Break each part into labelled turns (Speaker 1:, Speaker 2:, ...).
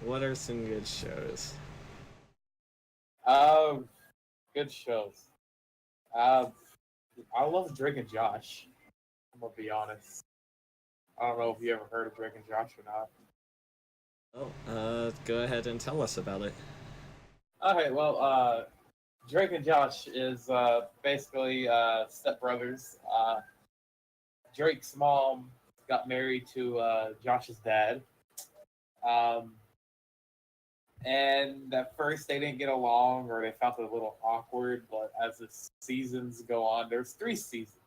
Speaker 1: what are some good shows?
Speaker 2: Um, Good shows. Uh, I love Drake and Josh. I'm gonna be honest. I don't know if you ever heard of Drake and Josh or not.
Speaker 1: Oh, go ahead and tell us about it.
Speaker 2: Okay, well, Drake and Josh is basically stepbrothers. Drake's mom got married to Josh's dad. Um, and at first they didn't get along or they felt it a little awkward, but as the seasons go on, there's 3 seasons.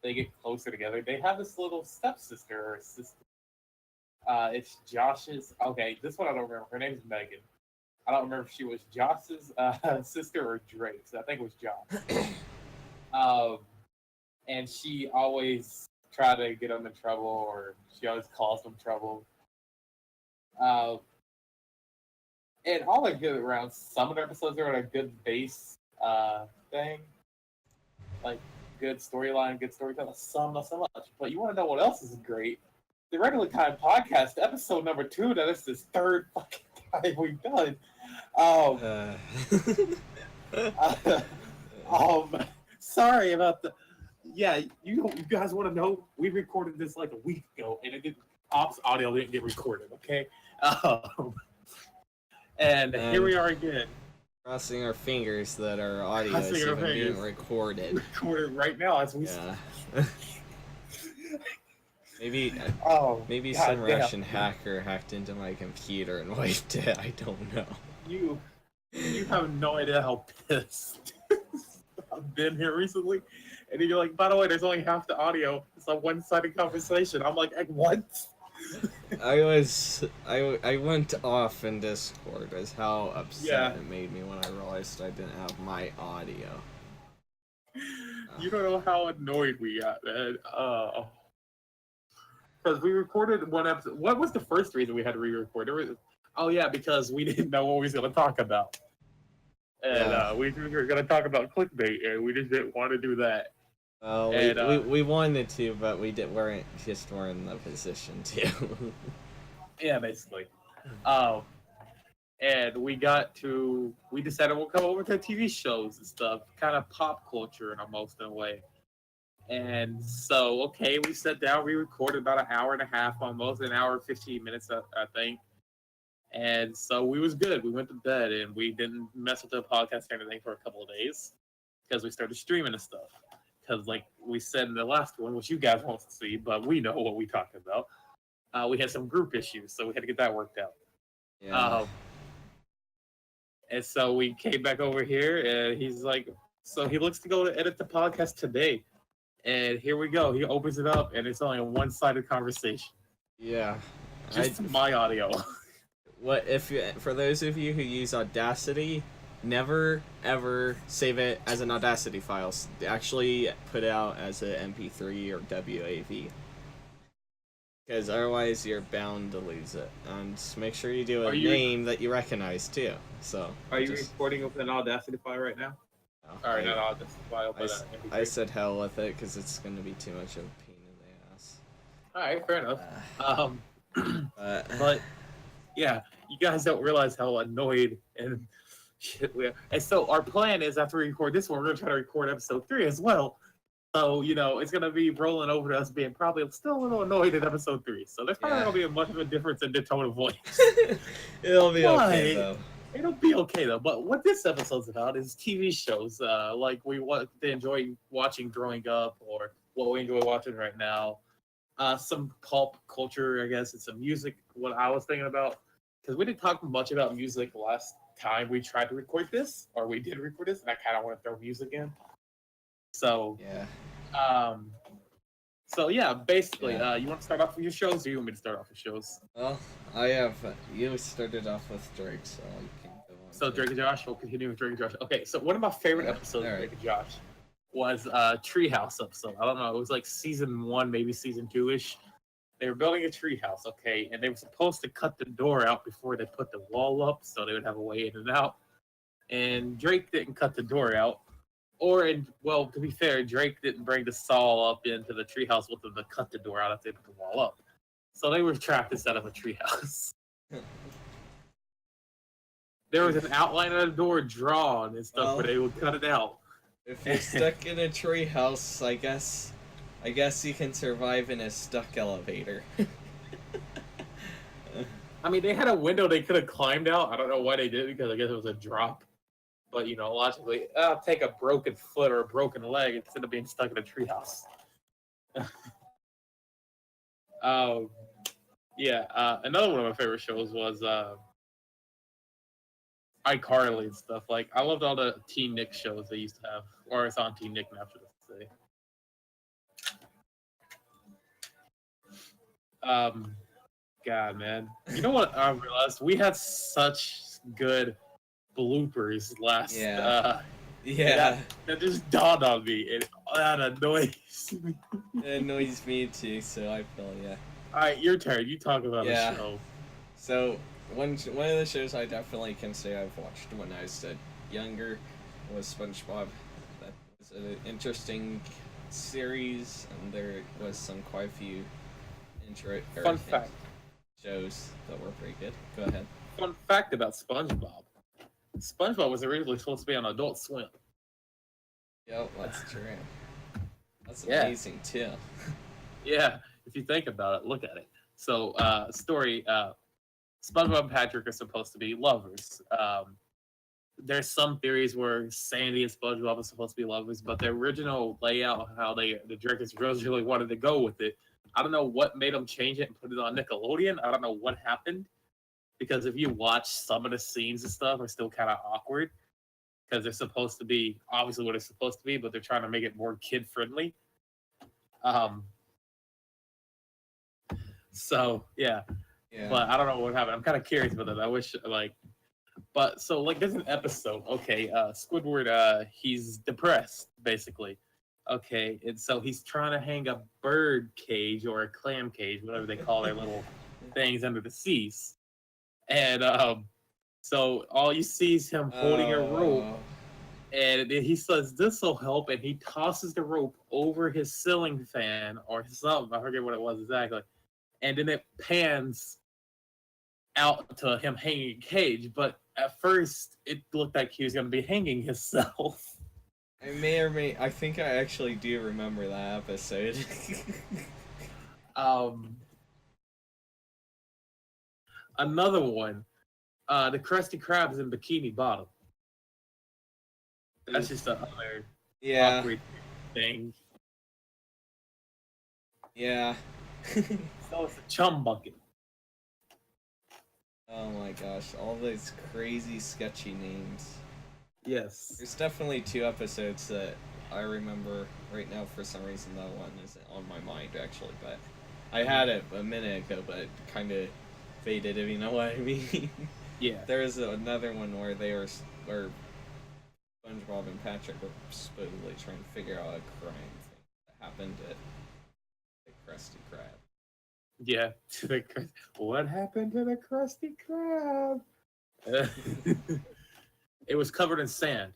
Speaker 2: They get closer together. They have this little stepsister or sister. It's Josh's. Okay, this one I don't remember. Her name's Megan. I don't remember if she was Josh's sister or Drake's. I think it was Josh. Um, and she always tried to get him in trouble, or she always caused him trouble. Uh, and all are good around. Some of the episodes are on a good base thing, like good storyline, good storytelling. Some not so much. But you want to know what else is great? The Regular Time Podcast, episode number 2. That is this third fucking time we've done. Um,
Speaker 1: Uh,
Speaker 2: Sorry about the. Yeah, you guys want to know? We recorded this like a week ago, and it didn't. Ops audio didn't get recorded. Okay, and here we are again.
Speaker 1: crossing our fingers that our audio
Speaker 2: Crossing
Speaker 1: is
Speaker 2: our
Speaker 1: even being
Speaker 2: fingers.
Speaker 1: recorded.
Speaker 2: Recorded right now as we.
Speaker 1: Yeah. maybe
Speaker 2: Oh,
Speaker 1: maybe
Speaker 2: God
Speaker 1: some
Speaker 2: damn.
Speaker 1: Russian hacker hacked into my computer and wiped it. I don't know.
Speaker 2: You have no idea how pissed I've been here recently. And you're like, by the way, there's only half the audio. It's a one-sided conversation. I'm like what?
Speaker 1: I went off in Discord as how upset
Speaker 2: Yeah.
Speaker 1: it made me when I realized I didn't have my audio.
Speaker 2: You don't know how annoyed we got, man. Because we recorded one episode. What was the first reason we had to re-record? Oh yeah, because we didn't know what we was gonna talk about, and
Speaker 1: Yeah.
Speaker 2: we were gonna talk about clickbait, and we just didn't want to do that.
Speaker 1: Well,
Speaker 2: And,
Speaker 1: we wanted to, but weren't in the position to.
Speaker 2: Yeah, basically. And we decided we'll come over to TV shows and stuff, kind of pop culture in almost in a way. And so, okay, we sat down, we recorded about an hour and a half, almost an hour, 15 minutes, I think. And so we was good. We went to bed and we didn't mess with the podcast or anything for a couple of days because we started streaming and stuff. Because, like we said in the last one, which you guys won't see, but we know what we talked about. We had some group issues, so we had to get that worked out.
Speaker 1: Yeah.
Speaker 2: And so we came back over here, and he's like, so he looks to go to edit the podcast today. And here we go. He opens it up, and it's only a one-sided conversation.
Speaker 1: Yeah.
Speaker 2: Just my audio.
Speaker 1: For those of you who use Audacity, never ever save it as an Audacity file. Actually put it out as an MP3 or WAV. Because otherwise you're bound to lose it. And make sure you do a name that you recognize too. So.
Speaker 2: Are you recording with an Audacity file right now?
Speaker 1: No,
Speaker 2: Or not Audacity file, but
Speaker 1: I said hell with it because it's going to be too much of a pain in the ass.
Speaker 2: Alright, fair enough. But yeah, you guys don't realize how annoyed and shit we are. And so our plan is after we record this one, we're gonna try to record episode 3 as well. So, it's gonna be rolling over to us being probably still a little annoyed at episode 3. So there's probably gonna be a much of a difference in the tone of voice.
Speaker 1: It'll be okay though.
Speaker 2: It'll be okay though. But what this episode's about is TV shows, like we want to enjoy watching growing up, or what we enjoy watching right now. Some pop culture, I guess, and some music. What I was thinking about, because we didn't talk much about music last time we tried to record this, or we did record this, and I kind of want to throw music in. So
Speaker 1: yeah.
Speaker 2: So yeah, basically, you want to start off with your shows, or you want me to start off with shows?
Speaker 1: Well, you started off with Drake, so you can go on.
Speaker 2: So Drake and Josh, we'll continue with Drake and Josh. Okay, so one of my favorite episodes of Drake and Josh was Treehouse episode. I don't know, it was like season 1, maybe season 2-ish. They were building a treehouse, okay, and they were supposed to cut the door out before they put the wall up, so they would have a way in and out. And Drake didn't cut the door out. Well, to be fair, Drake didn't bring the saw up into the treehouse with them to cut the door out after they put the wall up. So they were trapped inside of a treehouse. There was an outline of the door drawn and stuff, where they would cut it out.
Speaker 1: If you're stuck in a tree house, I guess you can survive in a stuck elevator.
Speaker 2: I mean, they had a window they could have climbed out. I don't know why they did, because I guess it was a drop. But, you know, logically, I'll take a broken foot or a broken leg instead of being stuck in a treehouse. Another one of my favorite shows was iCarly and stuff. Like, I loved all the Teen Nick shows they used to have. Or it's on Teen Nick now, should I say. God, man. You know what I realized? We had such good bloopers last.
Speaker 1: Yeah.
Speaker 2: That just dawned on me, and that annoys me.
Speaker 1: It annoys me too, so I feel yeah.
Speaker 2: All right, your turn. You talk about a show.
Speaker 1: So one of the shows I definitely can say I've watched when I was younger was SpongeBob. That was an interesting series, and there was quite a few
Speaker 2: Fun fact.
Speaker 1: Shows that were pretty good. Go ahead.
Speaker 2: Fun fact about SpongeBob. SpongeBob was originally supposed to be on Adult Swim.
Speaker 1: Yep, that's true. That's amazing too.
Speaker 2: Yeah, if you think about it, look at it. So, story, SpongeBob and Patrick are supposed to be lovers. There's some theories where Sandy and SpongeBob are supposed to be lovers, but the original layout, how the directors really wanted to go with it, I don't know what made them change it and put it on Nickelodeon. I don't know what happened, because if you watch some of the scenes and stuff are still kind of awkward, because they're supposed to be obviously what they're supposed to be, but they're trying to make it more kid friendly. So yeah, but I don't know what happened. I'm kind of curious about that. I wish but so there's an episode. Okay, Squidward, he's depressed basically. Okay, and so he's trying to hang a bird cage or a clam cage, whatever they call their little things under the seas. And so all you see is him holding a rope, and he says, "This will help," and he tosses the rope over his ceiling fan or something. I forget what it was exactly. And then it pans out to him hanging a cage, but at first it looked like he was going to be hanging himself.
Speaker 1: I think I actually do remember that episode.
Speaker 2: Another one, the Krusty Krabs in Bikini Bottom. That's just another awkward thing.
Speaker 1: Yeah.
Speaker 2: So it's a chum bucket.
Speaker 1: Oh my gosh, all those crazy sketchy names.
Speaker 2: Yes.
Speaker 1: There's definitely two episodes that I remember right now. For some reason, that one isn't on my mind actually, but I had it a minute ago, but it kind of faded, if you know what I mean.
Speaker 2: Yeah.
Speaker 1: There was another one where where SpongeBob and Patrick were supposedly trying to figure out a crime thing that happened at the Krusty Krab.
Speaker 2: Yeah. What happened to the Krusty Krab? It was covered in sand.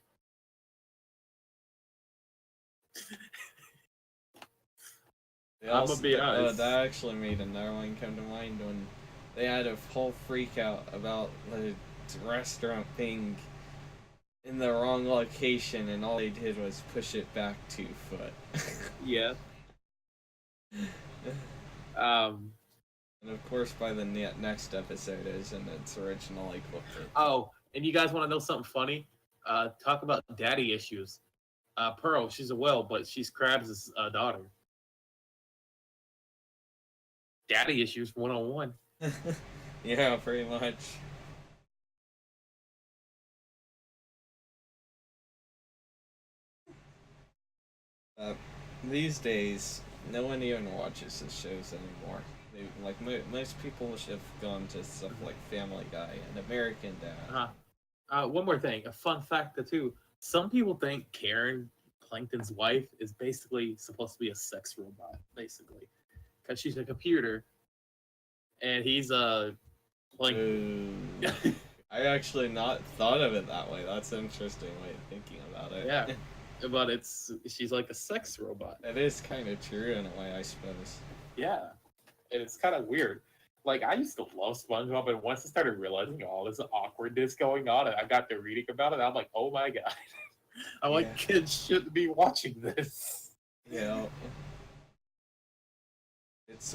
Speaker 2: I'm gonna be honest.
Speaker 1: That actually made another one come to mind when they had a whole freak out about the restaurant being in the wrong location, and all they did was push it back 2 foot.
Speaker 2: Yeah.
Speaker 1: And of course, by the next episode is in its original equipment.
Speaker 2: Oh, and you guys want to know something funny? Talk about daddy issues. Pearl, she's a whale, but she's Krabs' daughter. Daddy issues 101.
Speaker 1: Yeah, pretty much. These days, no one even watches the shows anymore. Most people have gone to stuff like Family Guy and American Dad.
Speaker 2: One more thing, a fun fact too. Some people think Karen, Plankton's wife, is basically supposed to be a sex robot, basically, because she's a computer, and he's a Plankton.
Speaker 1: I actually not thought of it that way. That's an interesting way of thinking about it.
Speaker 2: Yeah, but she's like a sex robot.
Speaker 1: That is kind of true in a way, I suppose.
Speaker 2: Yeah, and it's kind of weird. Like, I used to love SpongeBob, and once I started realizing all this awkwardness going on, and I got to reading about it, I'm like, oh my god. I'm like,
Speaker 1: Yeah.
Speaker 2: kids shouldn't be watching this.
Speaker 1: Yeah.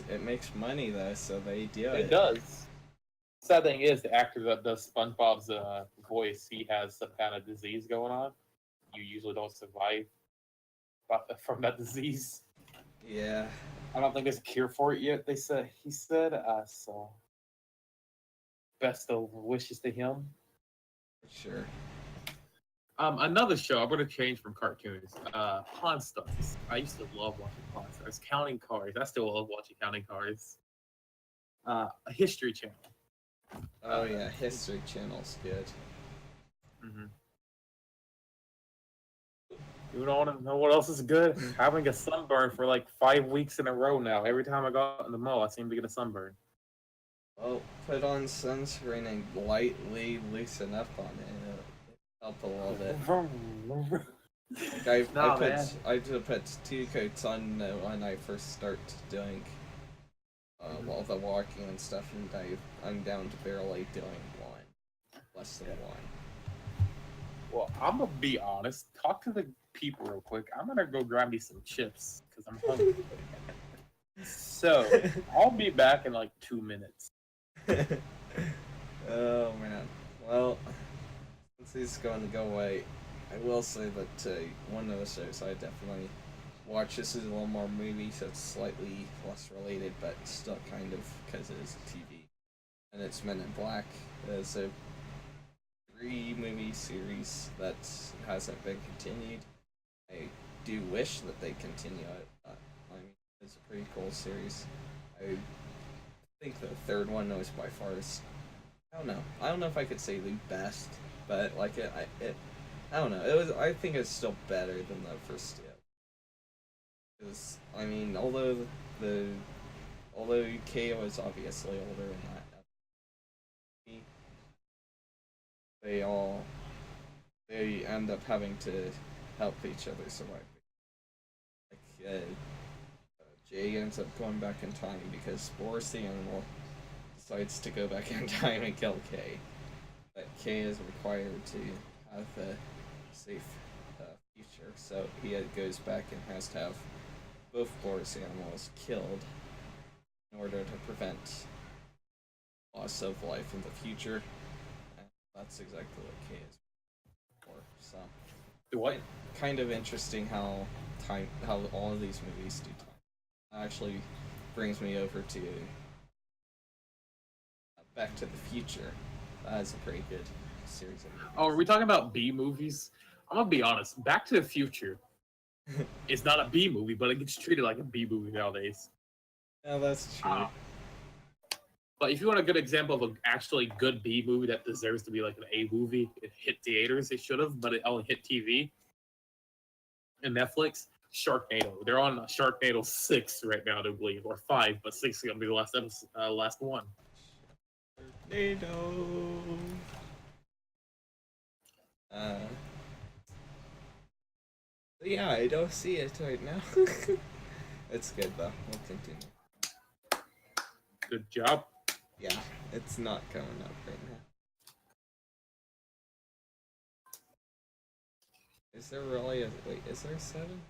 Speaker 1: It makes money though, so they do it.
Speaker 2: It does. Sad thing is, the actor that does SpongeBob's voice, he has some kind of disease going on. You usually don't survive from that disease.
Speaker 1: Yeah.
Speaker 2: I don't think there's a cure for it yet. He said so. Best of wishes to him.
Speaker 1: Sure.
Speaker 2: Another show. I'm gonna change from cartoons. Pawn Stars. I used to love watching Pawn Stars. Counting Cars. I still love watching Counting Cars. A History Channel.
Speaker 1: Oh yeah, History Channel's good.
Speaker 2: Mm-hmm. You don't want to know what else is good? Having a sunburn for like 5 weeks in a row now. Every time I go out in the mall, I seem to get a sunburn.
Speaker 1: Well, put on sunscreen and lightly loosen up on it. It'll help a little bit. I put 2 coats on when I first start doing all the walking and stuff, and I'm down to barely doing 1, less than 1.
Speaker 2: Well, I'm gonna be honest. Talk to the people real quick. I'm gonna go grab me some chips because I'm hungry. So I'll be back in like 2 minutes.
Speaker 1: Oh man. Well, since he's going to go away, I will say that one of the shows I definitely watch, this is a little more movie, so it's slightly less related, but still kind of, because it is TV. And it's Men in Black. It's a 3-movie series that hasn't been continued. I do wish that they continue it, but I mean, it's a pretty cool series. I think the 3rd one was by far I don't know if I could say the best, but like I don't know. I think it's still better than the first two. Because I mean, although Keo is obviously older in that, they end up having to help each other survive. Like Jay ends up going back in time because Boris the animal decides to go back in time and kill Kay. But Kay is required to have a safe future, so he goes back and has to have both Boris animals killed in order to prevent loss of life in the future. And that's exactly what Kay is for. So,
Speaker 2: What?
Speaker 1: Kind of interesting how all of these movies do time. That actually brings me over to Back to the Future. That is a pretty good series of movies.
Speaker 2: Oh, are we talking about B movies? I'm gonna be honest. Back to the Future is not a B movie, but it gets treated like a B movie nowadays.
Speaker 1: Yeah, that's true.
Speaker 2: But if you want a good example of an actually good B movie that deserves to be like an A movie, it hit theaters, it should have, but it only hit TV and Netflix. Sharknado. They're on Sharknado 6 right now, I believe, or 5, but 6 is gonna be the last episode, last one.
Speaker 1: Sharknado. Yeah, I don't see it right now. It's good though. We'll continue.
Speaker 2: Good job.
Speaker 1: Yeah, it's not coming up right now. Is there really a... Wait, is there a 7?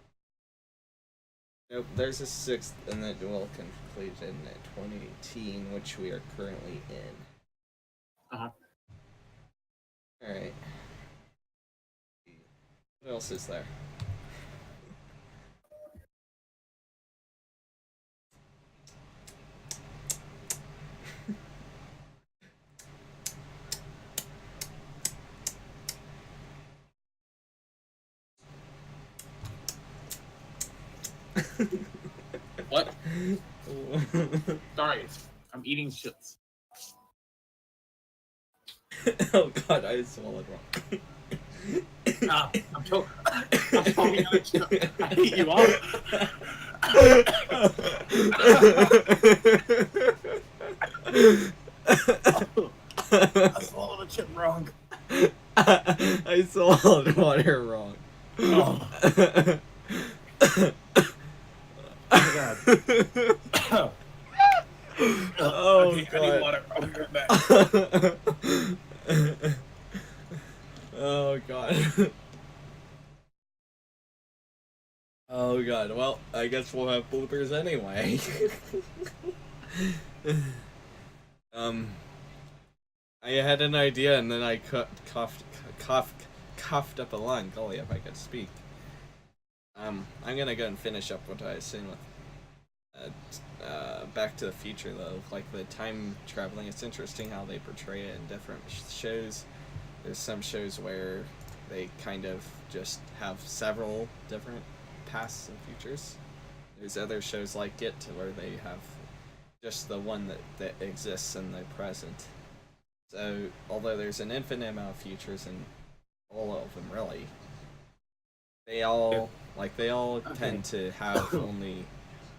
Speaker 1: Nope, there's a 6th, and that will complete in 2018, which we are currently in.
Speaker 2: Uh-huh.
Speaker 1: Alright. What else is there?
Speaker 2: What? Sorry, I'm eating chips.
Speaker 1: Oh god, I swallowed wrong.
Speaker 2: I'm choking. I'm choking on a chip. I hate you all. I swallowed a chip wrong.
Speaker 1: I swallowed water wrong.
Speaker 2: Oh. Oh my god.
Speaker 1: Oh
Speaker 2: Okay, I need
Speaker 1: god.
Speaker 2: water. I'll be right back.
Speaker 1: Oh god. Oh god. Well, I guess we'll have bloopers anyway. um, I had an idea and then I coughed up a lung. Golly, if I could speak. I'm gonna go and finish up what I was saying with Back to the Future, though. Like the time traveling, it's interesting how they portray it in different shows. There's some shows where they kind of just have several different pasts and futures. There's other shows like it where they have just the one that exists in the present. So although there's an infinite amount of futures in all of them, really, they all tend to have only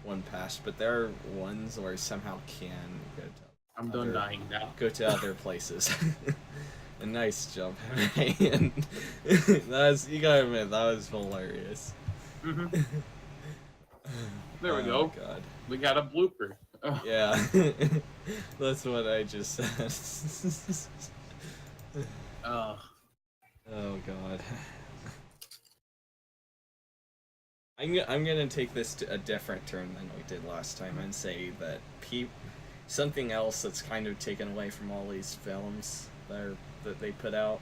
Speaker 1: one past, but there are ones where somehow can go to
Speaker 2: I'm done dying now.
Speaker 1: go to other places. A nice jump, and that was, you gotta admit, that was hilarious.
Speaker 2: Mm-hmm. There we go.
Speaker 1: God.
Speaker 2: We got a blooper. Oh.
Speaker 1: Yeah, that's what I just said.
Speaker 2: Oh
Speaker 1: God. I'm gonna take this to a different turn than we did last time and say that something else that's kind of taken away from all these films that they put out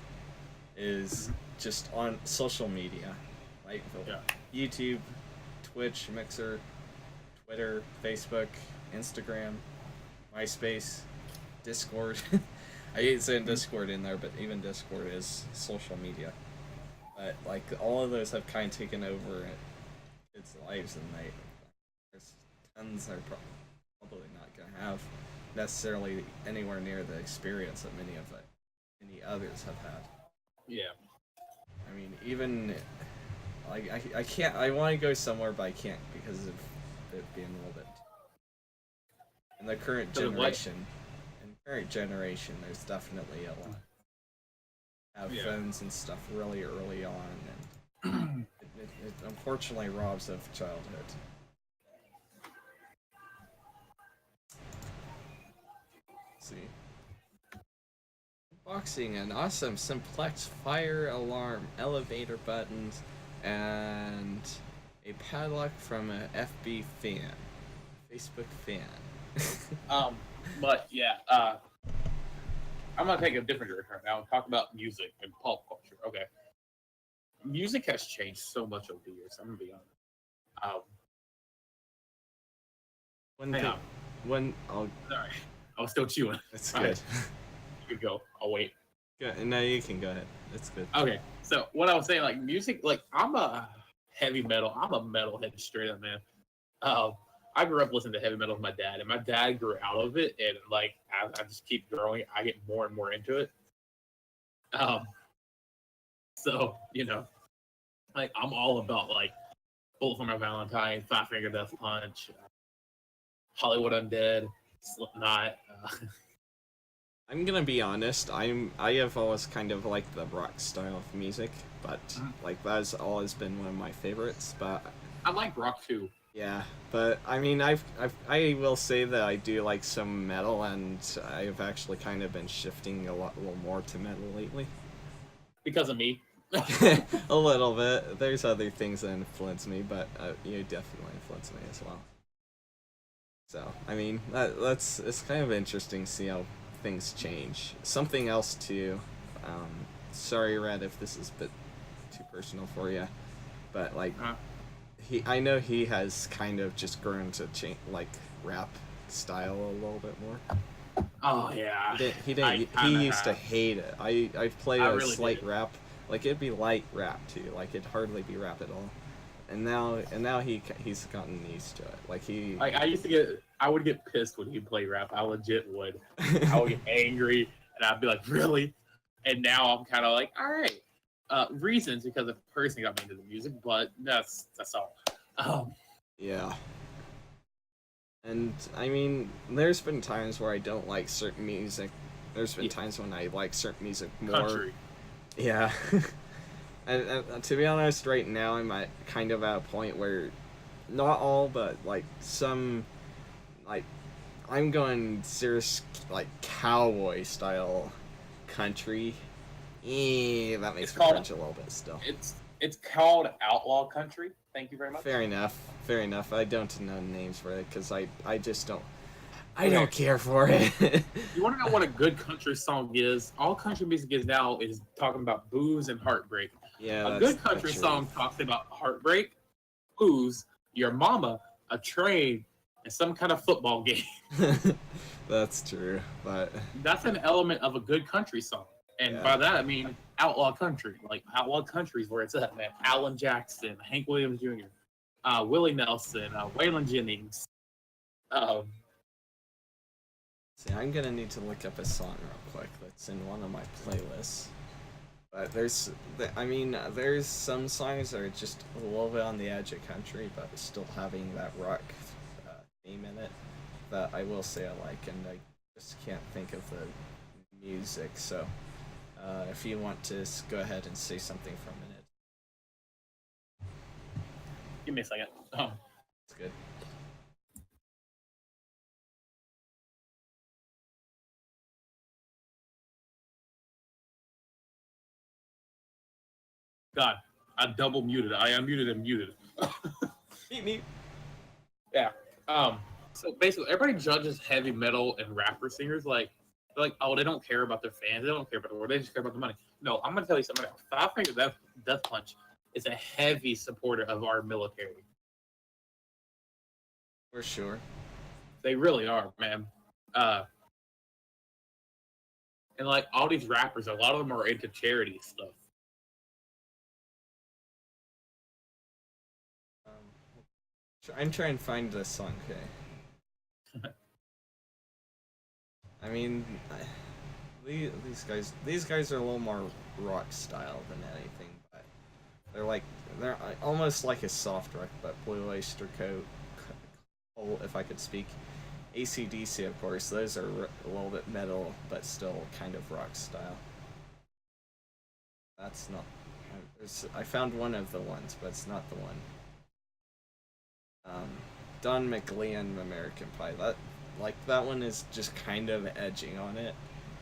Speaker 1: is just on social media, like YouTube, Twitch, Mixer, Twitter, Facebook, Instagram, MySpace, Discord. I hate saying Discord in there, but even Discord is social media. But like all of those have kind of taken over kids' lives, and there's tons are probably not going to have necessarily anywhere near the experience that many others have had.
Speaker 2: yeah.
Speaker 1: I mean, even like I can't. I want to go somewhere, but I can't because of it being a little bit. In the current generation, there's definitely a lot. Have phones and stuff really early on, and it unfortunately robs of childhood. Let's see. Boxing, an awesome simplex fire alarm, elevator buttons, and a padlock from a FB fan, Facebook fan.
Speaker 2: But yeah, I'm gonna take a different direction right now and talk about music and pop culture. Okay, music has changed so much over the years. I'm gonna be honest. Sorry, I was still chewing.
Speaker 1: That's good.
Speaker 2: You could go. I'll wait.
Speaker 1: No, you can go ahead. That's good.
Speaker 2: Okay, so what I was saying, like music, like I'm a heavy metal. I'm a metalhead straight up, man. I grew up listening to heavy metal with my dad, and my dad grew out of it, and like I just keep growing. I get more and more into it. So like I'm all about like Bullet for My Valentine, Five Finger Death Punch, Hollywood Undead, Slipknot.
Speaker 1: I'm gonna be honest. I have always kind of liked the rock style of music, but like that's always been one of my favorites. But
Speaker 2: I like rock too.
Speaker 1: Yeah, but I mean, I will say that I do like some metal, and I've actually kind of been shifting a little more to metal lately.
Speaker 2: Because of me.
Speaker 1: A little bit. There's other things that influence me, but you definitely influence me as well. So I mean, it's kind of interesting to see how things change. Something else too. Sorry, Red, if this is a bit too personal for you, but like. I know he has kind of just grown to change, like rap style a little bit more.
Speaker 2: Oh yeah.
Speaker 1: He used to hate it. I played a really slight rap, like it'd be light rap too, like it'd hardly be rap at all. And now he's gotten used to it. Like
Speaker 2: I would get pissed when he played rap. I legit would. I would get angry, and I'd be like, really? And now I'm kind of like, all right. Reasons because the person got me into the music, but that's all.
Speaker 1: Yeah. And I mean, there's been times where I don't like certain music. There's been times when I like certain music more.
Speaker 2: Country.
Speaker 1: Yeah. and to be honest, right now I'm at kind of at a point where, not all, but like some, like I'm going serious, like, cowboy style country. That makes me cringe a little bit still.
Speaker 2: It's called outlaw country. Thank you very much.
Speaker 1: Fair enough. Fair enough. I don't know names for it because I just don't. I don't care for it.
Speaker 3: You want to know what a good country song is? All country music is now is talking about booze and heartbreak.
Speaker 1: Yeah,
Speaker 3: a good country song talks about heartbreak, booze, your mama, a train, and some kind of football game.
Speaker 1: That's true, but
Speaker 3: that's an element of a good country song. And by that I mean outlaw country, like outlaw countries where it's at, man. Alan Jackson, Hank Williams Jr., Willie Nelson, Waylon Jennings.
Speaker 1: See, I'm gonna need to look up a song real quick that's in one of my playlists. But there's some songs that are just a little bit on the edge of country, but still having that rock theme in it that I will say I like, and I just can't think of the music. So if you want to go ahead and say something for a minute.
Speaker 3: Give me a second.
Speaker 1: That's good.
Speaker 3: God, I double muted. I unmuted and muted.
Speaker 1: Meet.
Speaker 3: Yeah. So basically, everybody judges heavy metal and rapper singers like they're like, oh, they don't care about their fans. They don't care about the world. They just care about the money. No, I'm gonna tell you something else. Five Finger Death Punch is a heavy supporter of our military.
Speaker 1: For sure.
Speaker 3: They really are, man. And like all these rappers, a lot of them are into charity stuff.
Speaker 1: I'm trying to find this song, okay? I mean, these guys are a little more rock style than anything, but they're almost like a soft rock, but Blue Oyster Cult, if I could speak, AC/DC, of course. Those are a little bit metal, but still kind of rock style. That's not. I found one of the ones, but it's not the one. Don McLean, American Pie. That one is just kind of edging on it,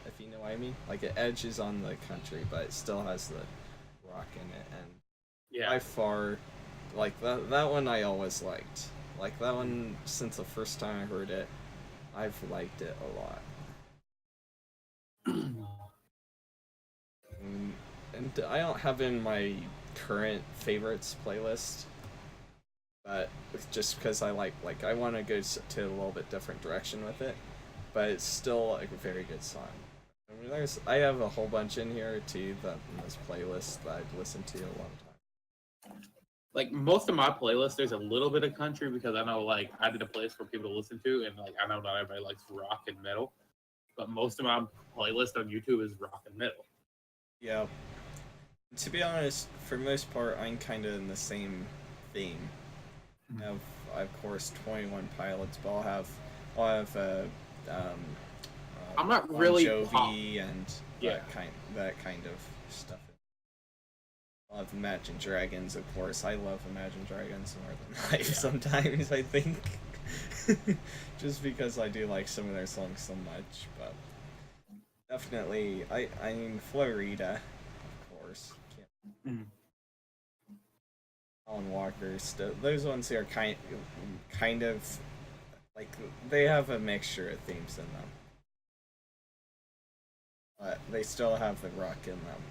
Speaker 1: if you know what I mean. Like it edges on the country, but it still has the rock in it, and by far, like that one I always liked. Like that one since the first time I heard it, I've liked it a lot. And I don't have in my current favorites playlist. But just because I want to go to a little bit different direction with it, but it's still a very good song. I mean, I have a whole bunch in here too that in this playlist that I've listened to a long time.
Speaker 3: Like most of my playlists, there's a little bit of country because I know like I did a playlist for people to listen to, and like I know not everybody likes rock and metal, but most of my playlist on YouTube is rock and metal.
Speaker 1: Yeah. To be honest, for most part, I'm kind of in the same theme. Of course 21 Pilots, but I'll have
Speaker 3: I'm not really
Speaker 1: Jovi and that kind of stuff. I'll have Imagine Dragons, of course. I love Imagine Dragons more than life sometimes, I think. Just because I do like some of their songs so much, but definitely I mean Florida, of course. Alan Walker, those ones are kind of like they have a mixture of themes in them, but they still have the rock in them.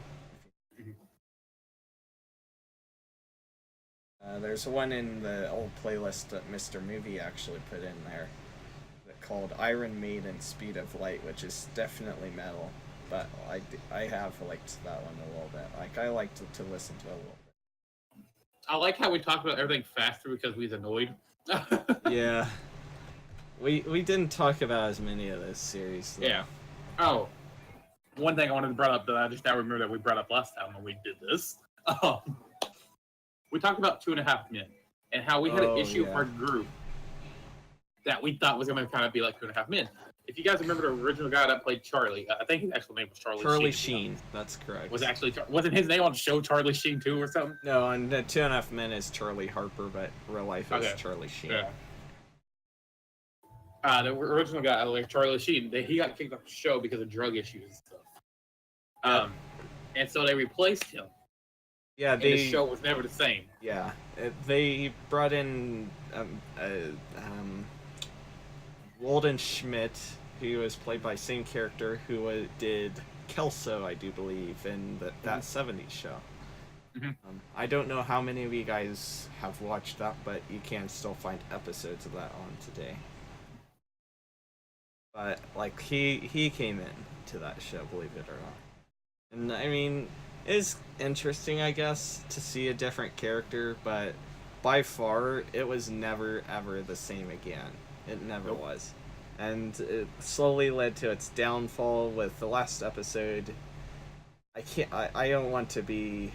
Speaker 1: There's one in the old playlist that Mr. Movie actually put in there called Iron Maiden Speed of Light, which is definitely metal, but I have liked that one a little bit. Like I like to listen to it a little bit.
Speaker 3: I like how we talk about everything faster because we're annoyed.
Speaker 1: Yeah. We didn't talk about as many of those series, though.
Speaker 3: Yeah. Oh. One thing I wanted to bring up that I just now remember that we brought up last time when we did this. We talked about 2.5 Men and how we had an issue with our group that we thought was going to kind of be like 2.5 Men. If you guys remember the original guy that played Charlie, I think his actual name was Charlie
Speaker 1: Sheen. That's correct.
Speaker 3: Wasn't his name on the show Charlie Sheen too or something?
Speaker 1: No, on the 2.5 Men is Charlie Harper, but real life is Charlie Sheen.
Speaker 3: Yeah. The original guy, like Charlie Sheen, he got kicked off the show because of drug issues and stuff. And so they replaced him.
Speaker 1: Yeah,
Speaker 3: and the show was never the same.
Speaker 1: Yeah, they brought in Walden Schmidt, who was played by same character who did Kelso, I do believe, in that 70s show.
Speaker 3: Mm-hmm.
Speaker 1: I don't know how many of you guys have watched that, but you can still find episodes of that on today. But like he came in to that show, believe it or not. And I mean, it's interesting, I guess, to see a different character, but by far it was never ever the same again. It never was. And it slowly led to its downfall with the last episode. I don't want to be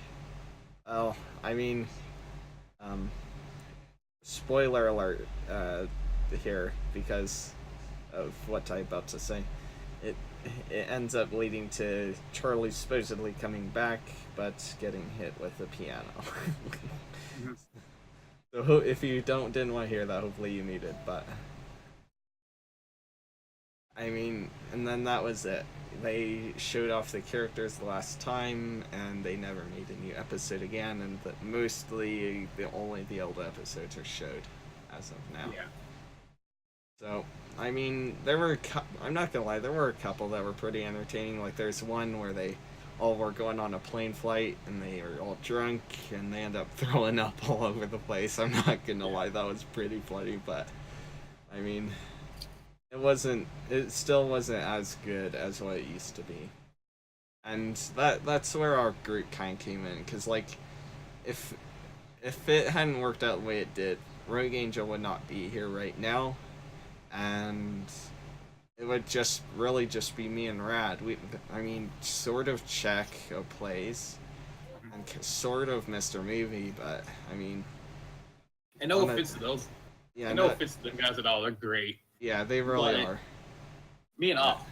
Speaker 1: spoiler alert here because of what I'm about to say. It ends up leading to Charlie supposedly coming back, but getting hit with a piano. So if you didn't want to hear that, hopefully you muted. But I mean, and then that was it. They showed off the characters the last time, and they never made a new episode again. And mostly only the old episodes are showed as of now.
Speaker 3: Yeah.
Speaker 1: So, I mean, I'm not gonna lie, there were a couple that were pretty entertaining. Like, there's one where they all were going on a plane flight, and they were all drunk, and they end up throwing up all over the place. I'm not gonna lie, that was pretty funny, but, I mean, it still wasn't as good as what it used to be. And that's where our group kind of came in, because, like, if it hadn't worked out the way it did, Rogue Angel would not be here right now. And it would just be me and Rad. Sort of Check plays, and sort of Mr. Movie, but I mean,
Speaker 3: and no offense to those. Yeah, no offense to them guys at all. They're great.
Speaker 1: Yeah, they really are.
Speaker 3: Me and Off,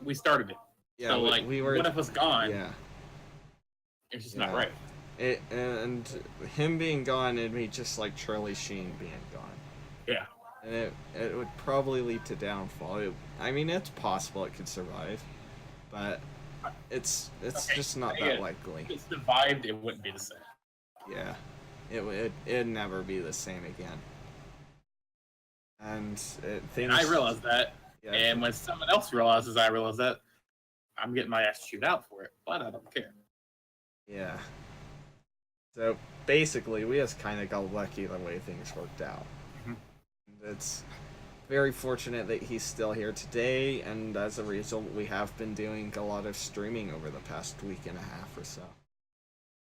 Speaker 3: we started it.
Speaker 1: Yeah,
Speaker 3: so like,
Speaker 1: we were.
Speaker 3: One of us gone.
Speaker 1: Yeah,
Speaker 3: it's just not right.
Speaker 1: And him being gone, it'd be just like Charlie Sheen being gone.
Speaker 3: Yeah.
Speaker 1: And it would probably lead to downfall. It's possible it could survive, but it's just not that likely.
Speaker 3: If it's survived, it wouldn't be the same.
Speaker 1: Yeah, it'd never be the same again. And
Speaker 3: I realized that,
Speaker 1: yeah,
Speaker 3: and when someone else realizes I realize that, I'm getting my ass chewed out for it, but I don't care.
Speaker 1: Yeah. So basically, we just kind of got lucky the way things worked out. It's very fortunate that he's still here today, and as a result, we have been doing a lot of streaming over the past week and a half or so.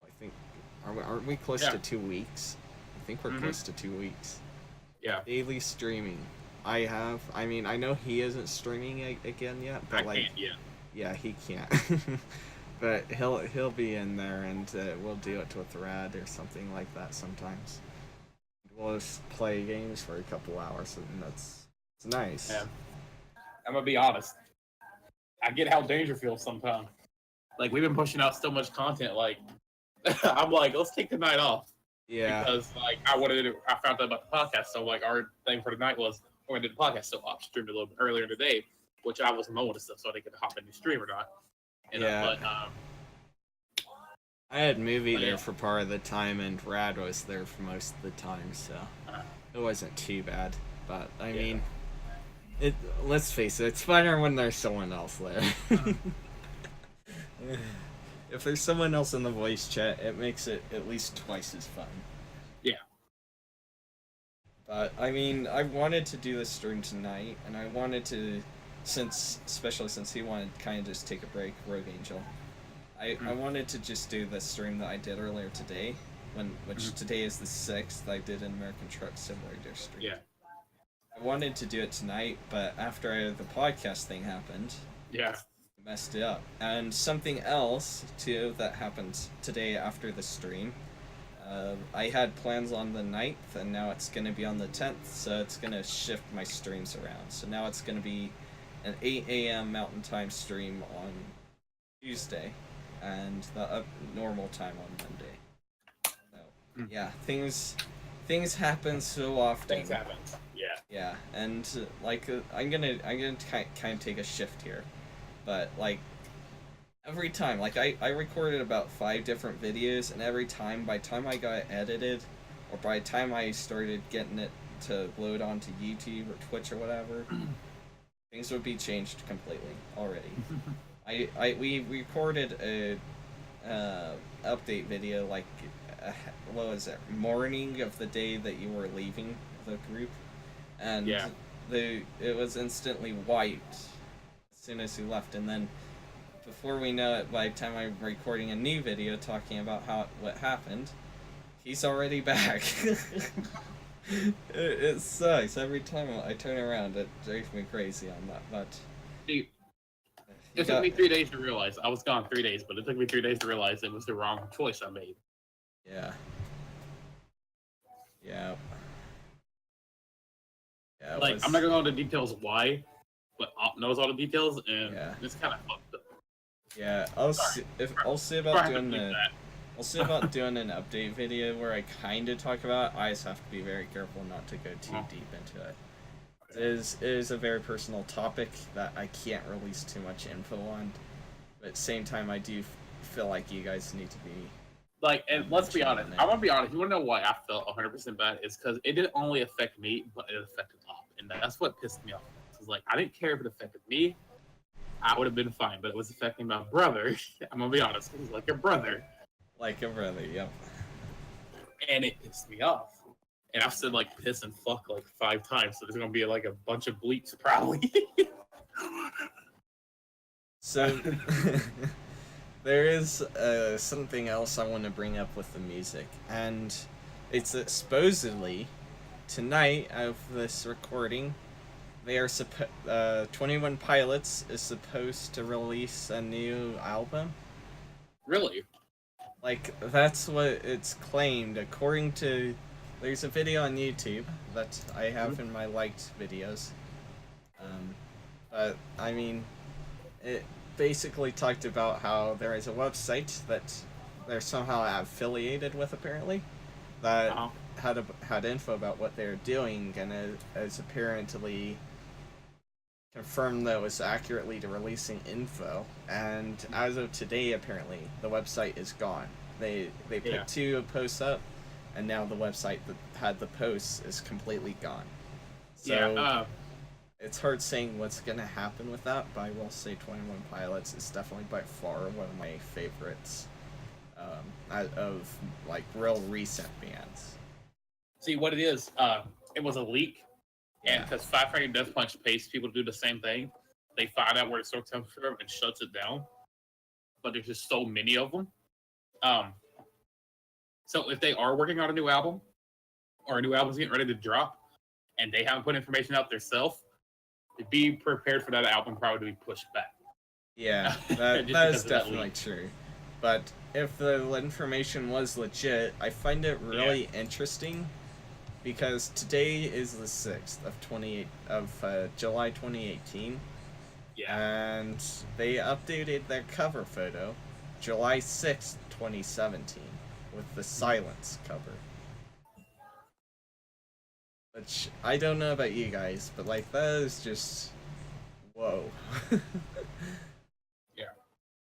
Speaker 1: I think, aren't we close to 2 weeks? I think we're close to 2 weeks.
Speaker 3: Yeah.
Speaker 1: Daily streaming. I know he isn't streaming again yet, but
Speaker 3: I can't yet.
Speaker 1: Yeah, he can't. But he'll be in there, and we'll do it with Rad or something like that sometimes. We'll just play games for a couple hours, and it's nice.
Speaker 3: Yeah. I'm gonna be honest. I get how danger feels sometimes. Like, we've been pushing out so much content. Like, I'm like, let's take the night off.
Speaker 1: Yeah.
Speaker 3: Because like I found out about the podcast, so like our thing for tonight was we're gonna do the podcast. So I streamed a little bit earlier today, which I was mowing and stuff, so they could hop in the stream or not.
Speaker 1: I had movie there for part of the time, and Rad was there for most of the time, so it wasn't too bad. But I mean, let's face it, it's better when there's someone else there. If there's someone else in the voice chat, it makes it at least twice as fun.
Speaker 3: Yeah.
Speaker 1: But I mean, I wanted to do this stream tonight, and I wanted to, especially since he wanted to kind of just take a break, Rogue Angel. I wanted to just do the stream that I did earlier today, which today is the 6th. I did an American Truck Simulator stream.
Speaker 3: Yeah.
Speaker 1: I wanted to do it tonight, but after the podcast thing happened,
Speaker 3: yeah,
Speaker 1: messed it up. And something else too that happened today after the stream. I had plans on the 9th, and now it's going to be on the 10th, so it's going to shift my streams around. So now it's going to be an 8 a.m. Mountain Time stream on Tuesday, and the normal time on Monday. So, yeah, things happen so often.
Speaker 3: Things happen. Yeah.
Speaker 1: Yeah, and like I'm gonna kind of take a shift here, but like every time, like I recorded about 5 different videos, and every time, by the time I got it edited, or by the time I started getting it to load onto YouTube or Twitch or whatever, things would be changed completely already. We recorded a update video like what was it, morning of the day that you were leaving the group, and
Speaker 3: Yeah.
Speaker 1: it was instantly wiped as soon as you left, and then before we know it, by the time I'm recording a new video talking about what happened, he's already back. It sucks every time I turn around. It drives me crazy on that, but
Speaker 3: Dude, it took me 3 days to realize. I was gone 3 days, but it took me 3 days to realize it was the wrong choice I made.
Speaker 1: Yeah. Yeah. Yeah.
Speaker 3: Like, I'm not gonna go into details of why, but Op knows all the details, and it's kind of fucked up.
Speaker 1: Yeah, I'll see about doing an update video where I kind of talk about it. I just have to be very careful not to go too deep into it. It is a very personal topic that I can't release too much info on, but at the same time, I do feel like you guys need to be
Speaker 3: like. And let's be honest. I want to be honest. You want to know why I felt 100% bad? Is because it didn't only affect me, but it affected Op, and that's what pissed me off. It's like I didn't care if it affected me. I would have been fine, but it was affecting my brother. I'm gonna be honest. It was like a brother.
Speaker 1: Like a brother, yep.
Speaker 3: And it pissed me off. And I've said like piss and fuck like 5 times, so there's gonna be like a bunch of bleeps probably.
Speaker 1: So there is something else I want to bring up with the music, and it's that supposedly tonight of this recording, they are 21 Pilots is supposed to release a new album.
Speaker 3: Really?
Speaker 1: Like, that's what it's claimed, according to... There's a video on YouTube that I have in my liked videos. But, I mean, it basically talked about how there is a website that they're somehow affiliated with, apparently, that had info about what they're doing, and is apparently confirmed that it was accurately to releasing info, and as of today, apparently, the website is gone. They put 2 posts up, and now the website that had the posts is completely gone. So it's hard saying what's gonna happen with that, but I will say 21 Pilots is definitely by far one of my favorites of like real recent bands.
Speaker 3: See what it is. It was a leak. And because Five Finger Death Punch pays people to do the same thing, they find out where the source comes from and shuts it down. But there's just so many of them. So if they are working on a new album, or a new album's getting ready to drop, and they haven't put information out themselves, be prepared for that album probably to be pushed back.
Speaker 1: Yeah, that is definitely true. But if the information was legit, I find it really interesting. Because today is the 6th of July 2018.
Speaker 3: Yeah.
Speaker 1: And they updated their cover photo July 6th, 2017 with the silence cover. Which, I don't know about you guys, but like that is just whoa.
Speaker 3: Yeah.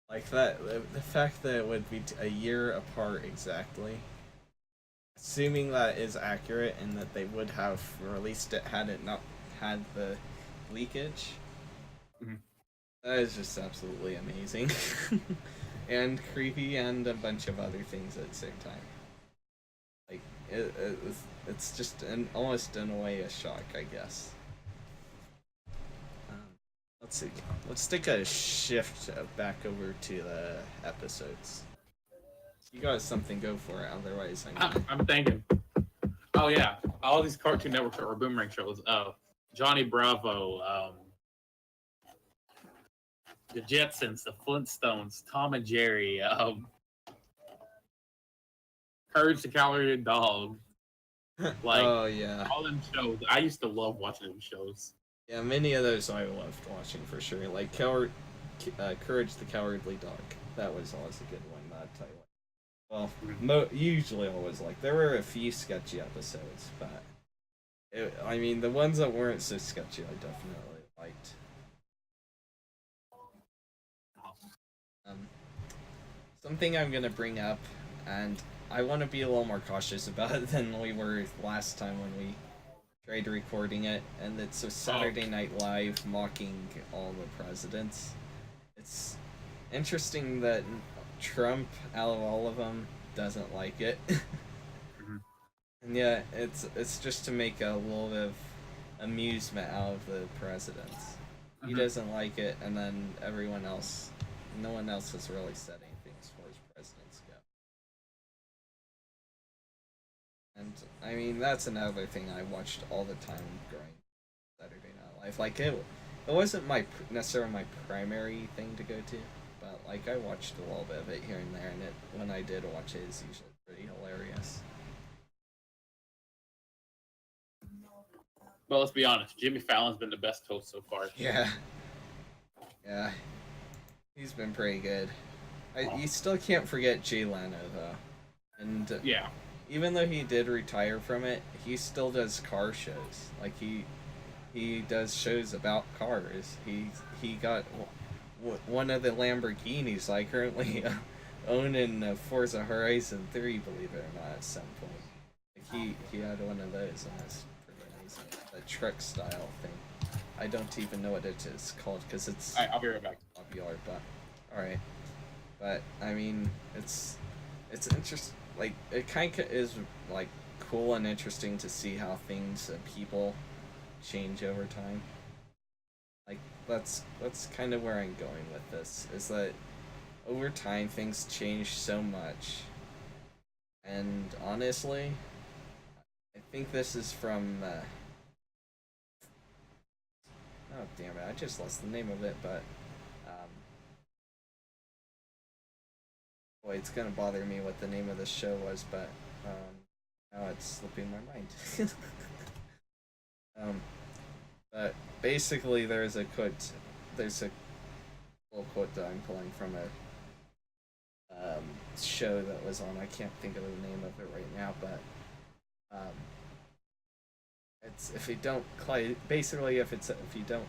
Speaker 1: Like that, the fact that it would be a year apart exactly. Assuming that is accurate and that they would have released it had it not had the leakage, that is just absolutely amazing. And creepy, and a bunch of other things at the same time. Like, it's just almost in a way a shock, I guess. Let's see. Let's take a shift back over to the episodes. You got something, go for it. Otherwise,
Speaker 3: I'm thinking. Oh yeah, all these Cartoon Networks or Boomerang shows. Johnny Bravo, the Jetsons, the Flintstones, Tom and Jerry, Courage the Cowardly Dog. Like,
Speaker 1: oh yeah,
Speaker 3: all them shows. I used to love watching them shows.
Speaker 1: Yeah, many of those I loved watching for sure. Like Courage the Cowardly Dog. That was always a good one. That I like. Well, usually always like. There were a few sketchy episodes, but I mean, the ones that weren't so sketchy, I definitely liked. Something I'm gonna bring up, and I want to be a little more cautious about it than we were last time when we tried recording it, and it's a Saturday Night Live mocking all the presidents. It's interesting that Trump, out of all of them, doesn't like it. And yeah, it's just to make a little bit of amusement out of the presidents. He doesn't like it, and then no one else has really said anything as far as presidents go. And I mean, that's another thing I watched all the time growing Saturday Night Live. Like it wasn't necessarily my primary thing to go to, but like I watched a little bit of it here and there, and when I did watch it, it's usually pretty hilarious.
Speaker 3: Well, let's be honest. Jimmy Fallon's been the best host so far.
Speaker 1: Yeah. He's been pretty good. You still can't forget Jay Leno though, and
Speaker 3: yeah,
Speaker 1: even though he did retire from it, he still does car shows. Like he does shows about cars. He got one of the Lamborghinis I currently own in Forza Horizon 3, believe it or not, at some point. Like he had one of those, and that's pretty amazing. The truck style thing. I don't even know what it is called because it's
Speaker 3: I'll be right back.
Speaker 1: Popular, but alright. But I mean, it's interesting. Like it kind of is like cool and interesting to see how things and people change over time. Like that's kind of where I'm going with this. Is that over time things change so much, and honestly, I think this is from. Oh damn it! I just lost the name of it, but boy, it's gonna bother me what the name of the show was, but now it's slipping my mind. But basically, there's a little quote that I'm pulling from a show that was on. I can't think of the name of it right now, but it's if you don't basically if you don't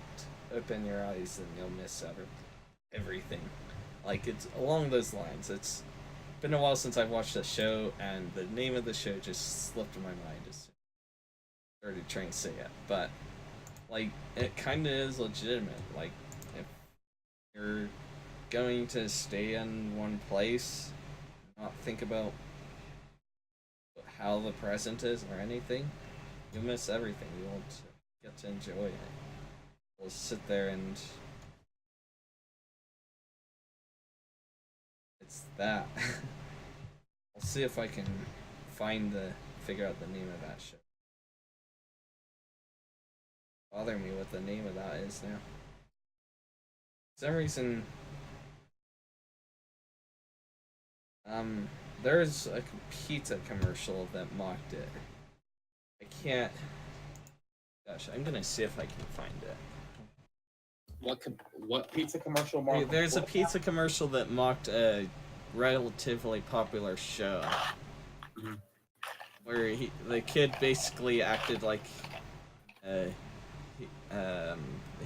Speaker 1: open your eyes, then you'll miss everything. Like it's along those lines. It's been a while since I've watched the show, and the name of the show just slipped in my mind. Just started trying to say it, but like it kind of is legitimate. Like if you're going to stay in one place, not think about how the present is or anything, you'll miss everything. You won't get to enjoy it. You'll sit there and it's that. I'll see if I can figure out the name of that show. Bother me what the name of that is now. For some reason, there's a pizza commercial that mocked it. I can't. Gosh, I'm gonna see if I can find it.
Speaker 3: What pizza commercial? Mark?
Speaker 1: There's a pizza commercial that mocked a relatively popular show, where the kid basically acted like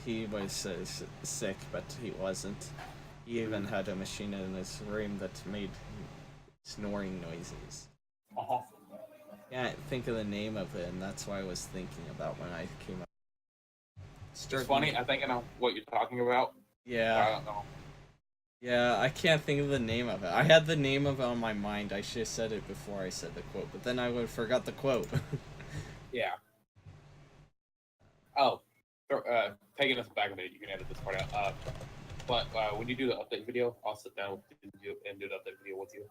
Speaker 1: he was sick, but he wasn't. He even had a machine in his room that made snoring noises. Can't think of the name of it, and that's what I was thinking about when I came up.
Speaker 2: It's funny. I think I know what you're talking about.
Speaker 1: Yeah.
Speaker 2: I don't know.
Speaker 1: Yeah, I can't think of the name of it. I had the name of it on my mind. I should have said it before I said the quote, but then I would have forgot the quote.
Speaker 2: Yeah. Oh, taking us back a minute, you can edit this part out. But when you do the update video, I'll sit down and do the update video with you.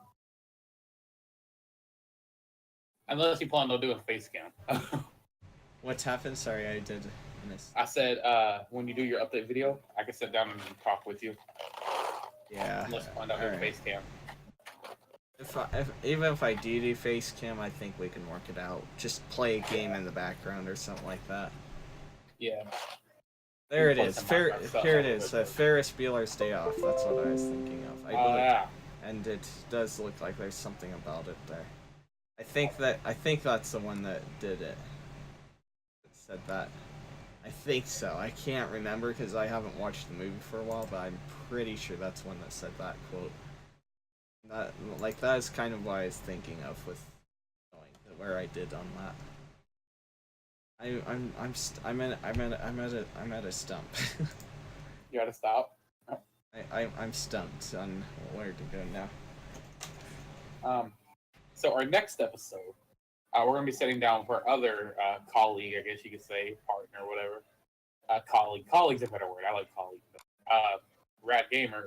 Speaker 2: Unless you plan on doing a face cam.
Speaker 1: What's happened? Sorry, I did miss.
Speaker 2: I said when you do your update video, I can sit down and talk with you.
Speaker 1: Yeah.
Speaker 2: Unless you plan on doing a face cam.
Speaker 1: Even if I do face cam, I think we can work it out. Just play a game in the background or something like that.
Speaker 2: Yeah.
Speaker 1: There it is. Here it is. Ferris Bueller's Day Off. That's what I was thinking of.
Speaker 2: Yeah.
Speaker 1: And it does look like there's something about it there. I think that's the one that did it. said that. I think so. I can't remember because I haven't watched the movie for a while, but I'm pretty sure that's one that said that quote. That is kind of what I was thinking of with going where I did on that. I'm at a stump.
Speaker 2: You gotta stop.
Speaker 1: I'm stumped on where to go now.
Speaker 2: So our next episode, we're gonna be sitting down for our other colleague, I guess you could say, partner, whatever. Colleague's a better word. I like colleague. Rad Gamer.